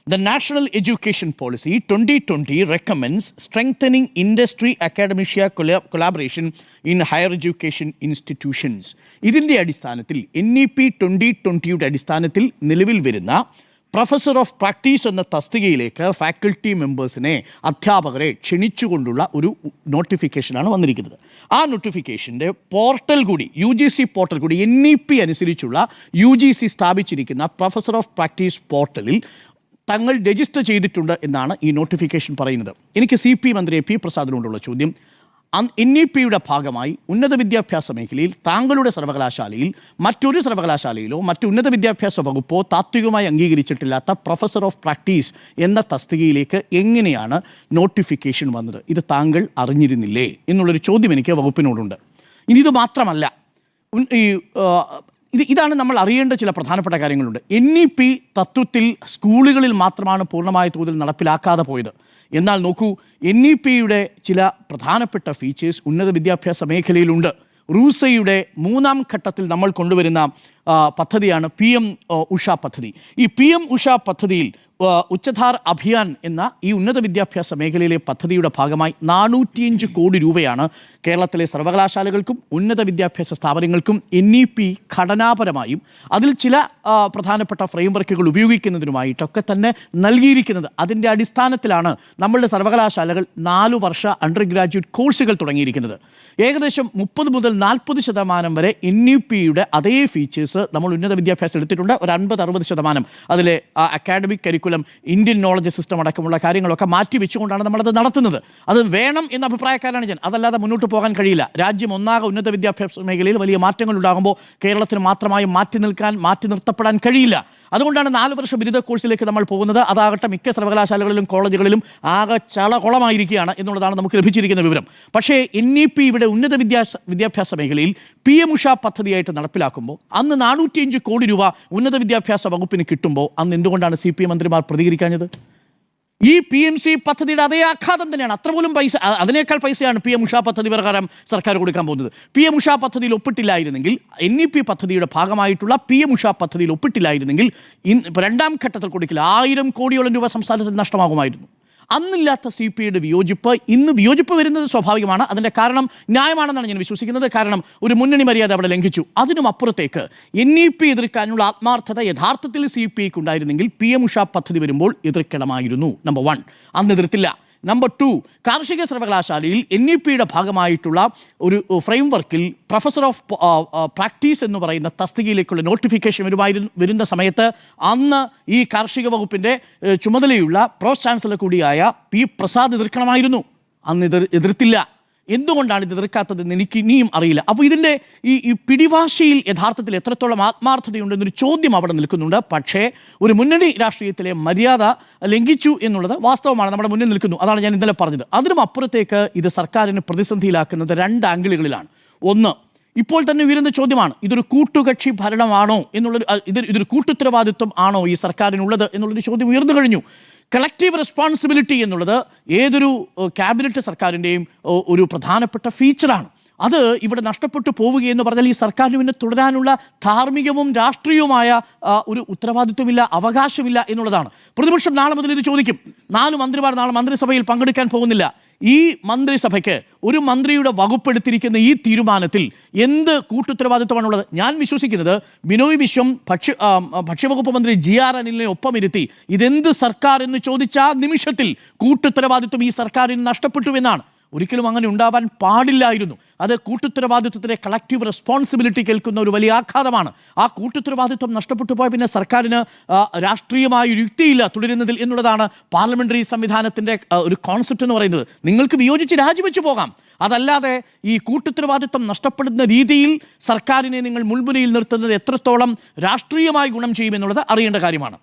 The National Education Policy 2020 recommends strengthening industry academia collaboration in higher education institutions. ഇതിൻ്റെ അടിസ്ഥാനത്തിൽ NEP 2020യുടെ അടിസ്ഥാനത്തിൽ നിലവിൽ വരുന്ന പ്രൊഫസർ ഓഫ് പ്രാക്ടീസ് എന്ന തസ്തികയിലേക്ക് ഫാക്കൽറ്റി മെമ്പേഴ്സിനെ, അധ്യാപകരെ ക്ഷണിച്ചുകൊണ്ടുള്ള ഒരു നോട്ടിഫിക്കേഷനാണ് വന്നിരിക്കുന്നത്. ആ നോട്ടിഫിക്കേഷൻ്റെ പോർട്ടൽ കൂടി UGC പോർട്ടൽ കൂടി NEP അനുസരിച്ചുള്ള UGC സ്ഥാപിച്ചിരിക്കുന്ന പ്രൊഫസർ ഓഫ് പ്രാക്ടീസ് പോർട്ടലിൽ തങ്ങൾ രജിസ്റ്റർ ചെയ്തിട്ടുണ്ട് എന്നാണ് ഈ നോട്ടിഫിക്കേഷൻ പറയുന്നത്. എനിക്ക് CP മന്ത്രി P. പ്രസാദിനോടുള്ള ചോദ്യം, NEPയുടെ ഭാഗമായി ഉന്നത വിദ്യാഭ്യാസ മേഖലയിൽ താങ്കളുടെ സർവകലാശാലയിൽ മറ്റൊരു സർവകലാശാലയിലോ മറ്റു ഉന്നത വിദ്യാഭ്യാസ വകുപ്പോ താത്വികമായി അംഗീകരിച്ചിട്ടില്ലാത്ത പ്രൊഫസർ ഓഫ് പ്രാക്ടീസ് എന്ന തസ്തികയിലേക്ക് എങ്ങനെയാണ് നോട്ടിഫിക്കേഷൻ വന്നത്? ഇത് താങ്കൾ അറിഞ്ഞിരുന്നില്ലേ എന്നുള്ളൊരു ചോദ്യം എനിക്ക് വകുപ്പിനോടുണ്ട്. ഇനി ഇത് മാത്രമല്ല, ഇതാണ് നമ്മൾ അറിയേണ്ട ചില പ്രധാനപ്പെട്ട കാര്യങ്ങളുണ്ട്. NEP തത്വത്തിൽ സ്കൂളുകളിൽ മാത്രമാണ് പൂർണ്ണമായ തോതിൽ നടപ്പിലാക്കാതെ പോയത്. എന്നാൽ നോക്കൂ, NEPയുടെ ചില പ്രധാനപ്പെട്ട ഫീച്ചേഴ്സ് ഉന്നത വിദ്യാഭ്യാസ മേഖലയിലുണ്ട്. റൂസയുടെ 3ാം ഘട്ടത്തിൽ നമ്മൾ കൊണ്ടുവരുന്ന പദ്ധതിയാണ് PM ഉഷ പദ്ധതി. ഈ PM ഉഷ പദ്ധതിയിൽ ഉച്ചധാർ അഭിയാൻ എന്ന ഈ ഉന്നത വിദ്യാഭ്യാസ മേഖലയിലെ പദ്ധതിയുടെ ഭാഗമായി 405 കോടി രൂപയാണ് കേരളത്തിലെ സർവകലാശാലകൾക്കും ഉന്നത വിദ്യാഭ്യാസ സ്ഥാപനങ്ങൾക്കും NEP ഘടനാപരമായും അതിൽ ചില പ്രധാനപ്പെട്ട ഫ്രെയിംവർക്കുകൾ ഉപയോഗിക്കുന്നതിനുമായിട്ടൊക്കെ തന്നെ നൽകിയിരിക്കുന്നത്. അതിൻ്റെ അടിസ്ഥാനത്തിലാണ് നമ്മളുടെ സർവകലാശാലകൾ 4 വർഷ അണ്ടർ ഗ്രാജുവേറ്റ് കോഴ്സുകൾ തുടങ്ങിയിരിക്കുന്നത്. ഏകദേശം 30 മുതൽ 40% വരെ NEPയുടെ അതേ ഫീച്ചേഴ്സ് നമ്മൾ ഉന്നത വിദ്യാഭ്യാസം എടുത്തിട്ടുണ്ട്. ഒരു 50-60% അതിലെ academic curriculum, Indian knowledge system അടക്കമുള്ള കാര്യങ്ങളൊക്കെ മാറ്റി വെച്ചുകൊണ്ടാണ് നമ്മളത് നടത്തുന്നത്. അത് വേണം എന്ന അഭിപ്രായക്കാരാണ് ഞാൻ. അതല്ലാതെ മുന്നോട്ട് പോകാൻ കഴിയില്ല. രാജ്യം ഒന്നാകെ ഉന്നത വിദ്യാഭ്യാസ മേഖലയിൽ വലിയ മാറ്റങ്ങൾ ഉണ്ടാകുമ്പോൾ കേരളത്തിന് മാത്രമായി മാറ്റി നിർത്തപ്പെടാൻ കഴിയില്ല. അതുകൊണ്ടാണ് 4 വർഷ ബിരുദ കോഴ്സിലേക്ക് നമ്മൾ പോകുന്നത്. അതാകട്ടെ മിക്ക സർവകലാശാലകളിലും കോളേജുകളിലും ആകെ ചളകുളമായിരിക്കുകയാണ് എന്നുള്ളതാണ് നമുക്ക് ലഭിച്ചിരിക്കുന്ന വിവരം. പക്ഷേ NEP ഇവിടെ ഉന്നത വിദ്യാഭ്യാസ മേഖലയിൽ PM ഉഷ പദ്ധതിയായിട്ട് നടപ്പിലാക്കുമ്പോൾ അന്ന് 405 കോടി രൂപ ഉന്നത വിദ്യാഭ്യാസ വകുപ്പിന് കിട്ടുമ്പോൾ അന്ന് എന്തുകൊണ്ടാണ് CPM മന്ത്രിമാർ പ്രതികരിക്കാഞ്ഞത്? ഈ PMC പദ്ധതിയുടെ അതേ ആഘാതം തന്നെയാണ്. അത്ര പോലും പൈസ, അതിനേക്കാൾ പൈസയാണ് PM ഉഷ പദ്ധതി പ്രകാരം സർക്കാർ കൊടുക്കാൻ പോകുന്നത്. PM ഉഷ പദ്ധതിയിൽ ഒപ്പിട്ടില്ലായിരുന്നെങ്കിൽ, NEP പദ്ധതിയുടെ ഭാഗമായിട്ടുള്ള PM ഉഷ പദ്ധതിയിൽ ഒപ്പിട്ടില്ലായിരുന്നെങ്കിൽ രണ്ടാം ഘട്ടത്തിൽ കൊടുക്കില്ല 1000 കോടിയോളം രൂപ സംസ്ഥാനത്തിന് നഷ്ടമാകുമായിരുന്നു. അന്നില്ലാത്ത CPIയുടെ വിയോജിപ്പ് ഇന്ന് വിയോജിപ്പ് വരുന്നത് സ്വാഭാവികമാണ്. അതിൻ്റെ കാരണം ന്യായമാണെന്നാണ് ഞാൻ വിശ്വസിക്കുന്നത്. കാരണം ഒരു മുന്നണി മര്യാദ അവിടെ ലംഘിച്ചു. അതിനും അപ്പുറത്തേക്ക് NEP എതിർക്കാനുള്ള ആത്മാർത്ഥത യഥാർത്ഥത്തിൽ CPIക്ക് ഉണ്ടായിരുന്നെങ്കിൽ PM ഉഷ പദ്ധതി വരുമ്പോൾ എതിർക്കണമായിരുന്നു. നമ്പർ 1, അന്ന് എതിർത്തില്ല. നമ്പർ 2, കാർഷിക സർവകലാശാലയിൽ NEPയുടെ ഭാഗമായിട്ടുള്ള ഒരു ഫ്രെയിംവർക്കിൽ പ്രൊഫസർ ഓഫ് പ്രാക്ടീസ് എന്ന് പറയുന്ന തസ്തികയിലേക്കുള്ള നോട്ടിഫിക്കേഷൻ വരുന്ന സമയത്ത് അന്ന് ഈ കാർഷിക വകുപ്പിൻ്റെ ചുമതലയുള്ള പ്രോ ചാൻസലർ കൂടിയായ P. പ്രസാദ് എതിർക്കണമായിരുന്നു. അന്ന് എതിർത്തില്ല. എന്തുകൊണ്ടാണ് ഇത് എതിർക്കാത്തതെന്ന് എനിക്ക് ഇനിയും അറിയില്ല. അപ്പോൾ ഇതിൻ്റെ ഈ പിടിവാശിയിൽ യഥാർത്ഥത്തിൽ എത്രത്തോളം ആത്മാർത്ഥതയുണ്ടെന്നൊരു ചോദ്യം അവിടെ നിൽക്കുന്നുണ്ട്. പക്ഷേ ഒരു മുന്നണി രാഷ്ട്രീയത്തിലെ മര്യാദ ലംഘിച്ചു എന്നുള്ളത് വാസ്തവമാണ്, നമ്മുടെ മുന്നിൽ നിൽക്കുന്നു. അതാണ് ഞാൻ ഇന്നലെ പറഞ്ഞത്. അതിനും അപ്പുറത്തേക്ക് ഇത് സർക്കാരിന് പ്രതിസന്ധിയിലാക്കുന്നത് 2 ആംഗിളുകളിലാണ്. ഒന്ന്, ഇപ്പോൾ തന്നെ ഉയരുന്ന ചോദ്യമാണ്, ഇതൊരു കൂട്ടുകക്ഷി ഭരണമാണോ ഇതൊരു കൂട്ടുത്തരവാദിത്വം ആണോ ഈ സർക്കാരിനുള്ളത് എന്നുള്ളൊരു ചോദ്യം ഉയർന്നു കഴിഞ്ഞു. കളക്റ്റീവ് റെസ്പോൺസിബിലിറ്റി എന്നുള്ളത് ഏതൊരു ക്യാബിനറ്റ് സർക്കാരിൻ്റെയും ഒരു പ്രധാനപ്പെട്ട ഫീച്ചറാണ്. അത് ഇവിടെ നഷ്ടപ്പെട്ടു പോവുകയെന്ന് പറഞ്ഞാൽ ഈ സർക്കാരിന് പിന്നെ തുടരാനുള്ള ധാർമ്മികവും രാഷ്ട്രീയവുമായ ഒരു ഉത്തരവാദിത്വമില്ല, അവകാശമില്ല എന്നുള്ളതാണ്. പ്രതിപക്ഷം നാളെ മുതൽ ഇത് ചോദിക്കും. 4 മന്ത്രിമാർ നാളെ മന്ത്രിസഭയിൽ പങ്കെടുക്കാൻ പോകുന്നില്ല. ഈ മന്ത്രിസഭയ്ക്ക് ഒരു മന്ത്രിയുടെ വകുപ്പെടുത്തിയിരിക്കുന്ന ഈ തീരുമാനത്തിൽ എന്ത് കൂട്ടുത്തരവാദിത്വമാണുള്ളത്? ഞാൻ വിശ്വസിക്കുന്നത് ബിനോയ് വിശ്വം ഭക്ഷ്യവകുപ്പ് മന്ത്രി GR അനിലിനെ ഒപ്പമിരുത്തി ഇതെന്ത് സർക്കാർ എന്ന് ചോദിച്ച ആ നിമിഷത്തിൽ കൂട്ടുത്തരവാദിത്വം ഈ സർക്കാരിന് നഷ്ടപ്പെട്ടു എന്നാണ്. ഒരിക്കലും അങ്ങനെ ഉണ്ടാവാൻ പാടില്ലായിരുന്നു. അത് കൂട്ടുത്തരവാദിത്വത്തിൻ്റെ കളക്റ്റീവ് റെസ്പോൺസിബിലിറ്റി കേൾക്കുന്ന ഒരു വലിയ ആഘാതമാണ്. ആ കൂട്ടുത്തരവാദിത്വം നഷ്ടപ്പെട്ടു പോയ പിന്നെ സർക്കാരിന് രാഷ്ട്രീയമായ ഒരു യുക്തിയില്ല തുടരുന്നതിൽ എന്നുള്ളതാണ് പാർലമെൻ്ററി സംവിധാനത്തിൻ്റെ ഒരു കോൺസെപ്റ്റ് എന്ന് പറയുന്നത്. നിങ്ങൾക്ക് വിയോജിച്ച് രാജിവെച്ച് പോകാം. അതല്ലാതെ ഈ കൂട്ടുത്തരവാദിത്വം നഷ്ടപ്പെടുന്ന രീതിയിൽ സർക്കാരിനെ നിങ്ങൾ മുൾമുനയിൽ നിർത്തുന്നത് എത്രത്തോളം രാഷ്ട്രീയമായി ഗുണം ചെയ്യുമെന്നുള്ളത് അറിയേണ്ട കാര്യമാണ്.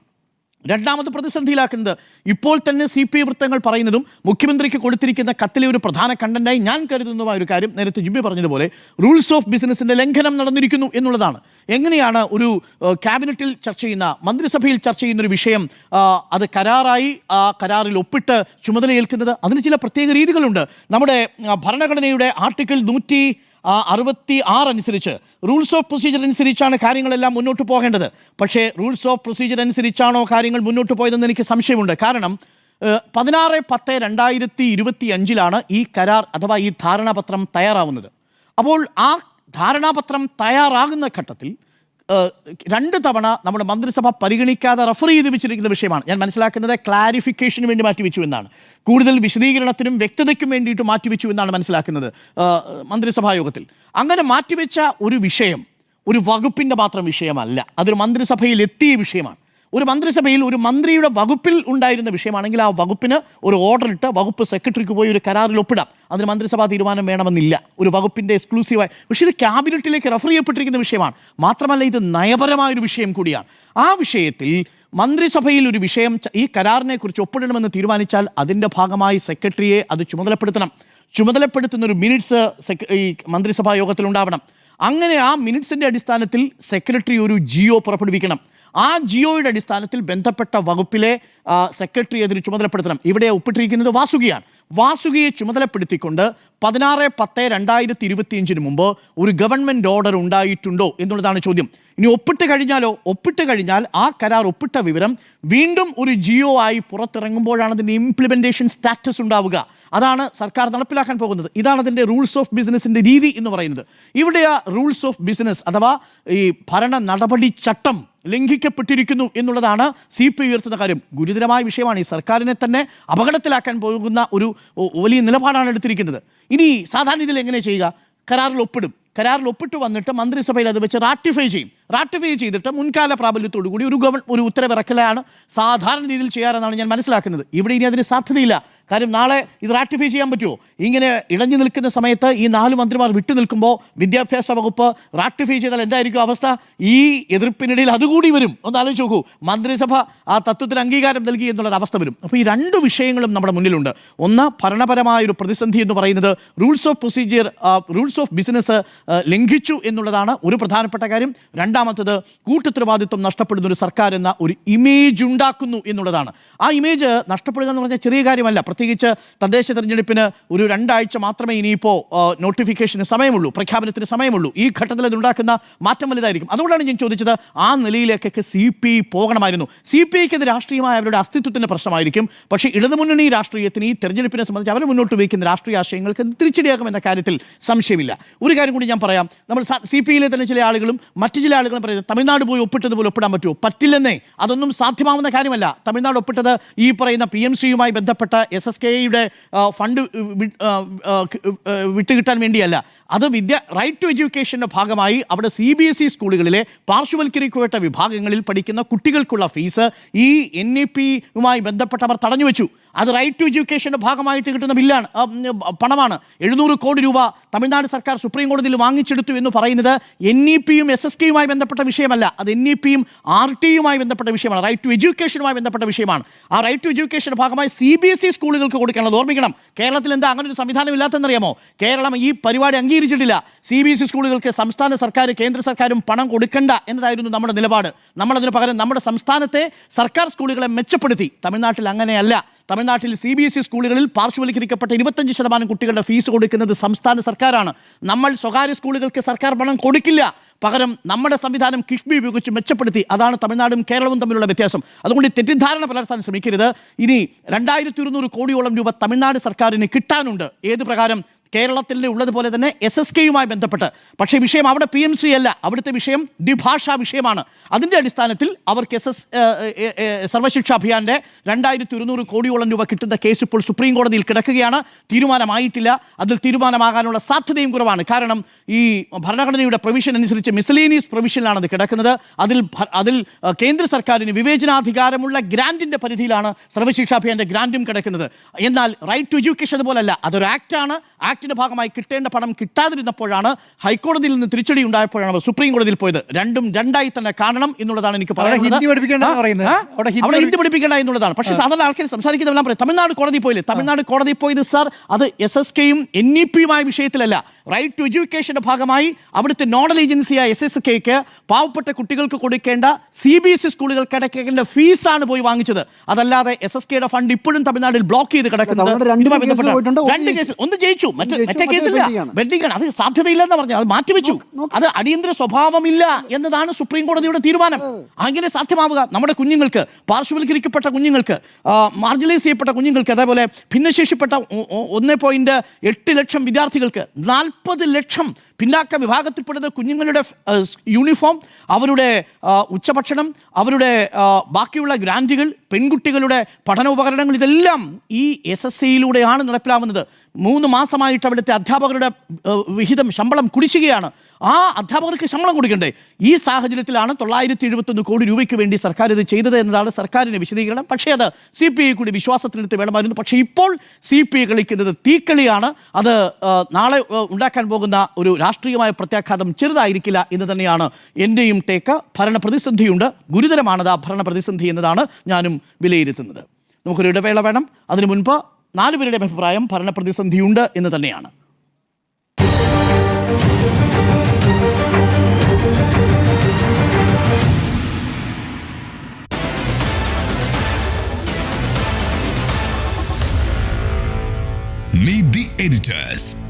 രണ്ടാമത് പ്രതിസന്ധിയിലാക്കുന്നത് ഇപ്പോൾ തന്നെ CPI വൃത്തങ്ങൾ പറയുന്നതും മുഖ്യമന്ത്രിക്ക് കൊടുത്തിരിക്കുന്ന കത്തിലെ ഒരു പ്രധാന കണ്ടന്റായി ഞാൻ കരുതുന്നതുമായ ഒരു കാര്യം, നേരത്തെ ജിബി പറഞ്ഞതുപോലെ റൂൾസ് ഓഫ് ബിസിനസിൻ്റെ ലംഘനം നടന്നിരിക്കുന്നു എന്നുള്ളതാണ്. എങ്ങനെയാണ് ഒരു ക്യാബിനറ്റിൽ ചർച്ച ചെയ്യുന്ന, മന്ത്രിസഭയിൽ ചർച്ച ചെയ്യുന്നൊരു വിഷയം അത് കരാറായി ആ കരാറിൽ ഒപ്പിട്ട് ചുമതലയേൽക്കുന്നത്? അതിന് ചില പ്രത്യേക രീതികളുണ്ട്. നമ്മുടെ ഭരണഘടനയുടെ ആർട്ടിക്കിൾ 166 അനുസരിച്ച് റൂൾസ് ഓഫ് പ്രൊസീജിയർ അനുസരിച്ചാണ് കാര്യങ്ങളെല്ലാം മുന്നോട്ട് പോകേണ്ടത്. പക്ഷേ റൂൾസ് ഓഫ് പ്രൊസീജിയർ അനുസരിച്ചാണോ കാര്യങ്ങൾ മുന്നോട്ട് പോയതെന്ന് എനിക്ക് സംശയമുണ്ട്. കാരണം 16/10/2025 ഈ കരാർ അഥവാ ഈ ധാരണാപത്രം തയ്യാറാവുന്നത്. അപ്പോൾ ആ ധാരണാപത്രം തയ്യാറാകുന്ന ഘട്ടത്തിൽ 2 തവണ നമ്മുടെ മന്ത്രിസഭ പരിഗണിക്കാതെ റഫർ ചെയ്ത് വെച്ചിരിക്കുന്ന വിഷയമാണ്. ഞാൻ മനസ്സിലാക്കുന്നത് ക്ലാരിഫിക്കേഷന് വേണ്ടി മാറ്റിവെച്ചു എന്നാണ്, കൂടുതൽ വിശദീകരണത്തിനും വ്യക്തതയ്ക്കും വേണ്ടിയിട്ട് മാറ്റിവെച്ചു എന്നാണ് മനസ്സിലാക്കുന്നത് മന്ത്രിസഭാ യോഗത്തിൽ. അങ്ങനെ മാറ്റിവെച്ച ഒരു വിഷയം ഒരു വകുപ്പിൻ്റെ മാത്രം വിഷയമല്ല, അതൊരു മന്ത്രിസഭയിൽ എത്തിയ വിഷയമാണ്. ഒരു മന്ത്രിസഭയിൽ ഒരു മന്ത്രിയുടെ വകുപ്പിൽ ഉണ്ടായിരുന്ന വിഷയമാണെങ്കിൽ ആ വകുപ്പിന് ഒരു ഓർഡർ ഇട്ട് വകുപ്പ് സെക്രട്ടറിക്ക് പോയി ഒരു കരാറിൽ ഒപ്പിടാം. അതിന് മന്ത്രിസഭാ തീരുമാനം വേണമെന്നില്ല, ഒരു വകുപ്പിൻ്റെ എക്സ്ക്ലൂസീവായി. പക്ഷേ ഇത് ക്യാബിനറ്റിലേക്ക് റെഫർ ചെയ്യപ്പെട്ടിരിക്കുന്ന വിഷയമാണ്. മാത്രമല്ല ഇത് നയപരമായൊരു വിഷയം കൂടിയാണ്. ആ വിഷയത്തിൽ മന്ത്രിസഭയിൽ ഒരു വിഷയം ഈ കരാറിനെ കുറിച്ച് ഒപ്പിടണമെന്ന് തീരുമാനിച്ചാൽ അതിൻ്റെ ഭാഗമായി സെക്രട്ടറിയെ അത് ചുമതലപ്പെടുത്തുന്ന ഒരു മിനിറ്റ്സ് ഈ മന്ത്രിസഭാ യോഗത്തിൽ ഉണ്ടാവണം. അങ്ങനെ ആ മിനിറ്റ്സിൻ്റെ അടിസ്ഥാനത്തിൽ സെക്രട്ടറി ഒരു GO പുറപ്പെടുവിക്കണം. ആ GOയുടെ അടിസ്ഥാനത്തിൽ ബന്ധപ്പെട്ട വകുപ്പിലെ സെക്രട്ടറി അതിന് ചുമതലപ്പെടുത്തണം. ഇവിടെ ഒപ്പിട്ടിരിക്കുന്നത് വാസുകിയാണ്. വാസുകിയെ ചുമതലപ്പെടുത്തിക്കൊണ്ട് 16/10/2025 മുമ്പ് ഒരു ഗവൺമെന്റ് ഓർഡർ ഉണ്ടായിട്ടുണ്ടോ എന്നുള്ളതാണ് ചോദ്യം. ഇനി ഒപ്പിട്ട് കഴിഞ്ഞാൽ ആ കരാർ ഒപ്പിട്ട വിവരം വീണ്ടും ഒരു ജിയോ ആയി പുറത്തിറങ്ങുമ്പോഴാണ് അതിൻ്റെ ഇംപ്ലിമെന്റേഷൻ സ്റ്റാറ്റസ് ഉണ്ടാവുക. അതാണ് സർക്കാർ നടപ്പിലാക്കാൻ പോകുന്നത്. ഇതാണ് അതിൻ്റെ റൂൾസ് ഓഫ് ബിസിനസിന്റെ രീതി എന്ന് പറയുന്നത്. ഇവിടെ ആ റൂൾസ് ഓഫ് ബിസിനസ് അഥവാ ഈ ഭരണ നടപടി ചട്ടം ലംഘിക്കപ്പെട്ടിരിക്കുന്നു എന്നുള്ളതാണ് CPI ഉയർത്തുന്ന കാര്യം. ഗുരുതരമായ വിഷയമാണ്. ഈ സർക്കാരിനെ തന്നെ അപകടത്തിലാക്കാൻ പോകുന്ന ഒരു വലിയ നിലപാടാണ് എടുത്തിരിക്കുന്നത്. ഇനി സാധാരണ ഇതിൽ എങ്ങനെ ചെയ്യുക? കരാറിൽ ഒപ്പിട്ട് വന്നിട്ട് മന്ത്രിസഭയിൽ അത് വെച്ച് റാറ്റിഫൈ ചെയ്തിട്ട് മുൻകാല പ്രാബല്യത്തോടു കൂടി ഒരു ഉത്തരവിറക്കലാണ് സാധാരണ രീതിയിൽ ചെയ്യാറെന്നാണ് ഞാൻ മനസ്സിലാക്കുന്നത്. ഇവിടെ ഇനി അതിന് സാധ്യതയില്ല. കാര്യം നാളെ ഇത് റാറ്റിഫൈ ചെയ്യാൻ പറ്റുമോ? ഇങ്ങനെ ഇടഞ്ഞു നിൽക്കുന്ന സമയത്ത് ഈ 4 മന്ത്രിമാർ വിട്ടു നിൽക്കുമ്പോൾ വിദ്യാഭ്യാസ വകുപ്പ് റാറ്റിഫൈ ചെയ്താൽ എന്തായിരിക്കും അവസ്ഥ? ഈ എതിർപ്പിനിടയിൽ അതുകൂടി വരും. ഒന്ന് ആലോചിച്ച് നോക്കൂ. മന്ത്രിസഭ ആ തത്വത്തിന് അംഗീകാരം നൽകി എന്നുള്ളൊരു അവസ്ഥ വരും. അപ്പോൾ ഈ 2 വിഷയങ്ങളും നമ്മുടെ മുന്നിലുണ്ട്. ഒന്ന്, ഭരണപരമായൊരു പ്രതിസന്ധി എന്ന് പറയുന്നത് റൂൾസ് ഓഫ് ബിസിനസ് ലംഘിച്ചു എന്നുള്ളതാണ് ഒരു പ്രധാനപ്പെട്ട കാര്യം. രണ്ടാമത്തത്, കൂട്ടുത്തരവാദിത്വം നഷ്ടപ്പെടുന്ന ഒരു സർക്കാർ എന്ന ഒരു ഇമേജ് ഉണ്ടാക്കുന്നു എന്നുള്ളതാണ്. ആ ഇമേജ് നഷ്ടപ്പെടുക എന്ന് പറഞ്ഞാൽ ചെറിയ കാര്യമല്ല. പ്രത്യേകിച്ച് തദ്ദേശ തെരഞ്ഞെടുപ്പിന് ഒരു 2 ആഴ്ച മാത്രമേ ഇനിയിപ്പോൾ നോട്ടിഫിക്കേഷന് സമയമുള്ളൂ, പ്രഖ്യാപനത്തിന് സമയമുള്ളൂ. ഈ ഘട്ടത്തിൽ അതുണ്ടാക്കുന്ന മാറ്റം വലുതായിരിക്കും. അതുകൊണ്ടാണ് ഞാൻ ചോദിച്ചത്, ആ നിലയിലേക്കൊക്കെ CPI പോകണമായിരുന്നു. CPIക്ക് അത് രാഷ്ട്രീയമായ അവരുടെ അസ്തിത്വത്തിൻ്റെ പ്രശ്നമായിരിക്കും. പക്ഷേ ഇടതുമുന്നണി രാഷ്ട്രീയത്തിന് ഈ തെരഞ്ഞെടുപ്പിനെ സംബന്ധിച്ച് അവർ മുന്നോട്ട് വയ്ക്കുന്ന രാഷ്ട്രീയ ആശയങ്ങൾക്ക് തിരിച്ചടിയാകുമെന്ന കാര്യത്തിൽ സംശയമില്ല. ഒരു കാര്യം കൂടി ഞാൻ പറയാം. നമ്മൾ CPIയിലെ തന്നെ ചില ആളുകളും മറ്റു ചില ആളുകളും പറയുന്നത് തമിഴ്നാട് പോയി ഒപ്പിട്ടതുപോലെ ഒപ്പിടാൻ പറ്റുമോ? പറ്റില്ലെന്നേ. അതൊന്നും സാധ്യമാവുന്ന കാര്യമല്ല. തമിഴ്നാട് ഒപ്പിട്ടത് ഈ പറയുന്ന PMCയുമായി ബന്ധപ്പെട്ട SSKയുടെ ഫണ്ട് വിട്ടുകിട്ടാൻ വേണ്ടിയല്ല. അത് റൈറ്റ് ടു എഡ്യൂക്കേഷൻ്റെ ഭാഗമായി അവിടെ CBSE സ്കൂളുകളിലെ പാർശ്വവൽക്കരിക്കപ്പെട്ട വിഭാഗങ്ങളിൽ പഠിക്കുന്ന കുട്ടികൾക്കുള്ള ഫീസ് ഈ NEP-യുമായി ബന്ധപ്പെട്ടവർ തടഞ്ഞു വെച്ചു. അത് റൈറ്റ് ടു എഡ്യൂക്കേഷൻ്റെ ഭാഗമായിട്ട് കിട്ടുന്ന പണമാണ്. 700 കോടി രൂപ തമിഴ്നാട് സർക്കാർ സുപ്രീം കോടതിയിൽ വാങ്ങിച്ചെടുത്തു എന്ന് പറയുന്നത് NEP-യും SSKയുമായി ബന്ധപ്പെട്ട വിഷയമല്ല. അത് NEP-യും RT-യുമായി ബന്ധപ്പെട്ട വിഷയമാണ്. റൈറ്റ് ടു എഡ്യൂക്കേഷനുമായി ബന്ധപ്പെട്ട വിഷയമാണ്. ആ റൈറ്റ് ടു എഡ്യൂക്കേഷൻ്റെ ഭാഗമായി CBSE സ്കൂളുകൾക്ക് കൊടുക്കാനുള്ളത്. ഓർമ്മിക്കണം, കേരളത്തിൽ എന്താ അങ്ങനെ ഒരു സംവിധാനം ഇല്ലാത്തതെന്നറിയാമോ? കേരളം ഈ പരിപാടി അംഗീകരിച്ചിട്ടില്ല. CBSE സ്കൂളുകൾക്ക് സംസ്ഥാന സർക്കാർ കേന്ദ്ര സർക്കാരും പണം കൊടുക്കണ്ട എന്നതായിരുന്നു നമ്മുടെ നിലപാട്. നമ്മളതിന് പകരം നമ്മുടെ സംസ്ഥാനത്തെ സർക്കാർ സ്കൂളുകളെ മെച്ചപ്പെടുത്തി. തമിഴ്നാട്ടിൽ അങ്ങനെയല്ല. തമിഴ്നാട്ടിൽ CBSE സ്കൂളുകളിൽ പാർശ്വവൽക്കരിക്കപ്പെട്ട 25% കുട്ടികളുടെ ഫീസ് കൊടുക്കുന്നത് സംസ്ഥാന സർക്കാരാണ്. നമ്മൾ സ്വകാര്യ സ്കൂളുകൾക്ക് സർക്കാർ പണം കൊടുക്കില്ല. പകരം നമ്മുടെ സംവിധാനം കിഫ്ബി ഉപയോഗിച്ച് മെച്ചപ്പെടുത്തി. അതാണ് തമിഴ്നാടും കേരളവും തമ്മിലുള്ള വ്യത്യാസം. അതുകൊണ്ട് തെറ്റിദ്ധാരണ പുലർത്താൻ ശ്രമിക്കരുത്. ഇനി 2200 കോടിയോളം രൂപ തമിഴ്നാട് സർക്കാരിന് കിട്ടാനുണ്ട്. ഏത് പ്രകാരം? കേരളത്തിൽ ഉള്ളതുപോലെ തന്നെ SSKയുമായി ബന്ധപ്പെട്ട്. പക്ഷേ വിഷയം അവിടെ PMC അല്ല. അവിടുത്തെ വിഷയം ദ്വിഭാഷാ വിഷയമാണ്. അതിൻ്റെ അടിസ്ഥാനത്തിൽ അവർക്ക് സർവശിക്ഷാ അഭിയാൻ്റെ 2200 കോടിയോളം രൂപ കിട്ടുന്ന കേസ് ഇപ്പോൾ സുപ്രീം കോടതിയിൽ കിടക്കുകയാണ്. തീരുമാനമായിട്ടില്ല. അതിൽ തീരുമാനമാകാനുള്ള സാധ്യതയും കുറവാണ്. കാരണം ഈ ഭരണഘടനയുടെ പ്രൊവിഷൻ അനുസരിച്ച് മിസലേനിയസ് പ്രൊവിഷനിലാണ് അത് കിടക്കുന്നത്. അതിൽ കേന്ദ്ര സർക്കാരിന് വിവേചനാധികാരമുള്ള ഗ്രാൻറ്റിൻ്റെ പരിധിയിലാണ് സർവശിക്ഷാ അഭിയാൻ്റെ ഗ്രാൻറ്റും കിടക്കുന്നത്. എന്നാൽ റൈറ്റ് ടു എഡ്യൂക്കേഷൻ അതുപോലല്ല. അതൊരു ആക്റ്റാണ്. ആക്ടിന്റെ ഭാഗമായി കിട്ടേണ്ട പണം കിട്ടാതിരുന്നപ്പോഴാണ് ഹൈക്കോടതിയിൽ നിന്ന് തിരിച്ചടി ഉണ്ടായപ്പോഴാണ് അവർ സുപ്രീം കോടതിയിൽ പോയത്. രണ്ടും രണ്ടായി തന്നെ കാണണം എന്നുള്ളതാണ് എനിക്ക് പറയുന്നത്. ഹിന്ദി പഠിപ്പിക്കേണ്ട എന്നുള്ളതാണ്. പക്ഷേ സാധാരണ ആൾക്കാർ സംസാരിക്കുന്നതെല്ലാം പറയും തമിഴ്നാട് കോടതി പോയില്ലേ. തമിഴ്നാട് കോടതി പോയത് സാർ അത് SSKയും NEP-യുമായ വിഷയത്തിലല്ല. റൈറ്റ് ടു എഡ്യൂക്കേഷന്റെ ഭാഗമായി അവിടുത്തെ നോഡൽ ഏജൻസിയായ SSKക്ക് പാവപ്പെട്ട കുട്ടികൾക്ക് കൊടുക്കേണ്ട CBSE സ്കൂളുകൾക്ക് അടയ്ക്കേണ്ട ഫീസാണ് പോയി വാങ്ങിച്ചത്. അതല്ലാതെ SSKയുടെ ഫണ്ട് ഇപ്പോഴും തമിഴ്നാടിൽ ബ്ലോക്ക് ചെയ്ത് കിടക്കുന്നത്. 2 കേസിൽ ഒന്ന് ജയിച്ചു, മറ്റേ കേസില്ല, വെഡിങ് ആണ്. അത് സാധ്യതയില്ലെന്ന് പറഞ്ഞു, അത് മാറ്റിവെച്ചു. അത് അടിയന്തര സ്വഭാവമില്ല എന്നതാണ് സുപ്രീം കോടതിയുടെ തീരുമാനം. അങ്ങനെ സാധ്യമാവുക നമ്മുടെ കുഞ്ഞുങ്ങൾക്ക്, പാർശ്വവൽക്കരിക്കപ്പെട്ട കുഞ്ഞുങ്ങൾക്ക്, മാർജിനലൈസ് ചെയ്യപ്പെട്ട കുഞ്ഞുങ്ങൾക്ക്, അതേപോലെ ഭിന്നശേഷിപ്പെട്ട 1.8 ലക്ഷം വിദ്യാർത്ഥികൾക്ക് 40 ലക്ഷം പിന്നാക്ക വിഭാഗത്തിൽപ്പെടുന്ന കുഞ്ഞുങ്ങളുടെ യൂണിഫോം, അവരുടെ ഉച്ചഭക്ഷണം, അവരുടെ ബാക്കിയുള്ള ഗ്രാൻറ്റുകൾ, പെൺകുട്ടികളുടെ പഠനോപകരണങ്ങൾ, ഇതെല്ലാം ഈ SSCയിലൂടെയാണ് നടപ്പിലാവുന്നത്. 3 മാസമായിട്ട് അവിടുത്തെ അധ്യാപകരുടെ വിഹിതം, ശമ്പളം കുടിശ്ശികയാണ്. ആ അധ്യാപകർക്ക് ശമ്പളം കൊടുക്കണ്ടേ? ഈ സാഹചര്യത്തിലാണ് 971 കോടി രൂപയ്ക്ക് വേണ്ടി സർക്കാർ ഇത് ചെയ്തത് എന്നതാണ് സർക്കാരിൻ്റെ വിശദീകരണം. പക്ഷേ അത് CPI കൂടി വിശ്വാസത്തിനെടുത്ത് വേണമായിരുന്നു. പക്ഷേ ഇപ്പോൾ CPI കളിക്കുന്നത് തീക്കളിയാണ്. അത് നാളെ ഉണ്ടാക്കാൻ പോകുന്ന ഒരു രാഷ്ട്രീയമായ പ്രത്യാഘാതം ചെറുതായിരിക്കില്ല എന്ന് തന്നെയാണ് എൻ്റെയും ടേക്ക്. ഭരണപ്രതിസന്ധിയുണ്ട്, ഗുരുതരമാണത് ആ ഭരണപ്രതിസന്ധി എന്നതാണ് ഞാനും വിലയിരുത്തുന്നത്. നമുക്കൊരു ഇടവേള വേണം. അതിനു മുൻപ് 4 പേരുടെ അഭിപ്രായം ഭരണപ്രതിസന്ധിയുണ്ട് എന്ന് തന്നെയാണ്. Meet the editors.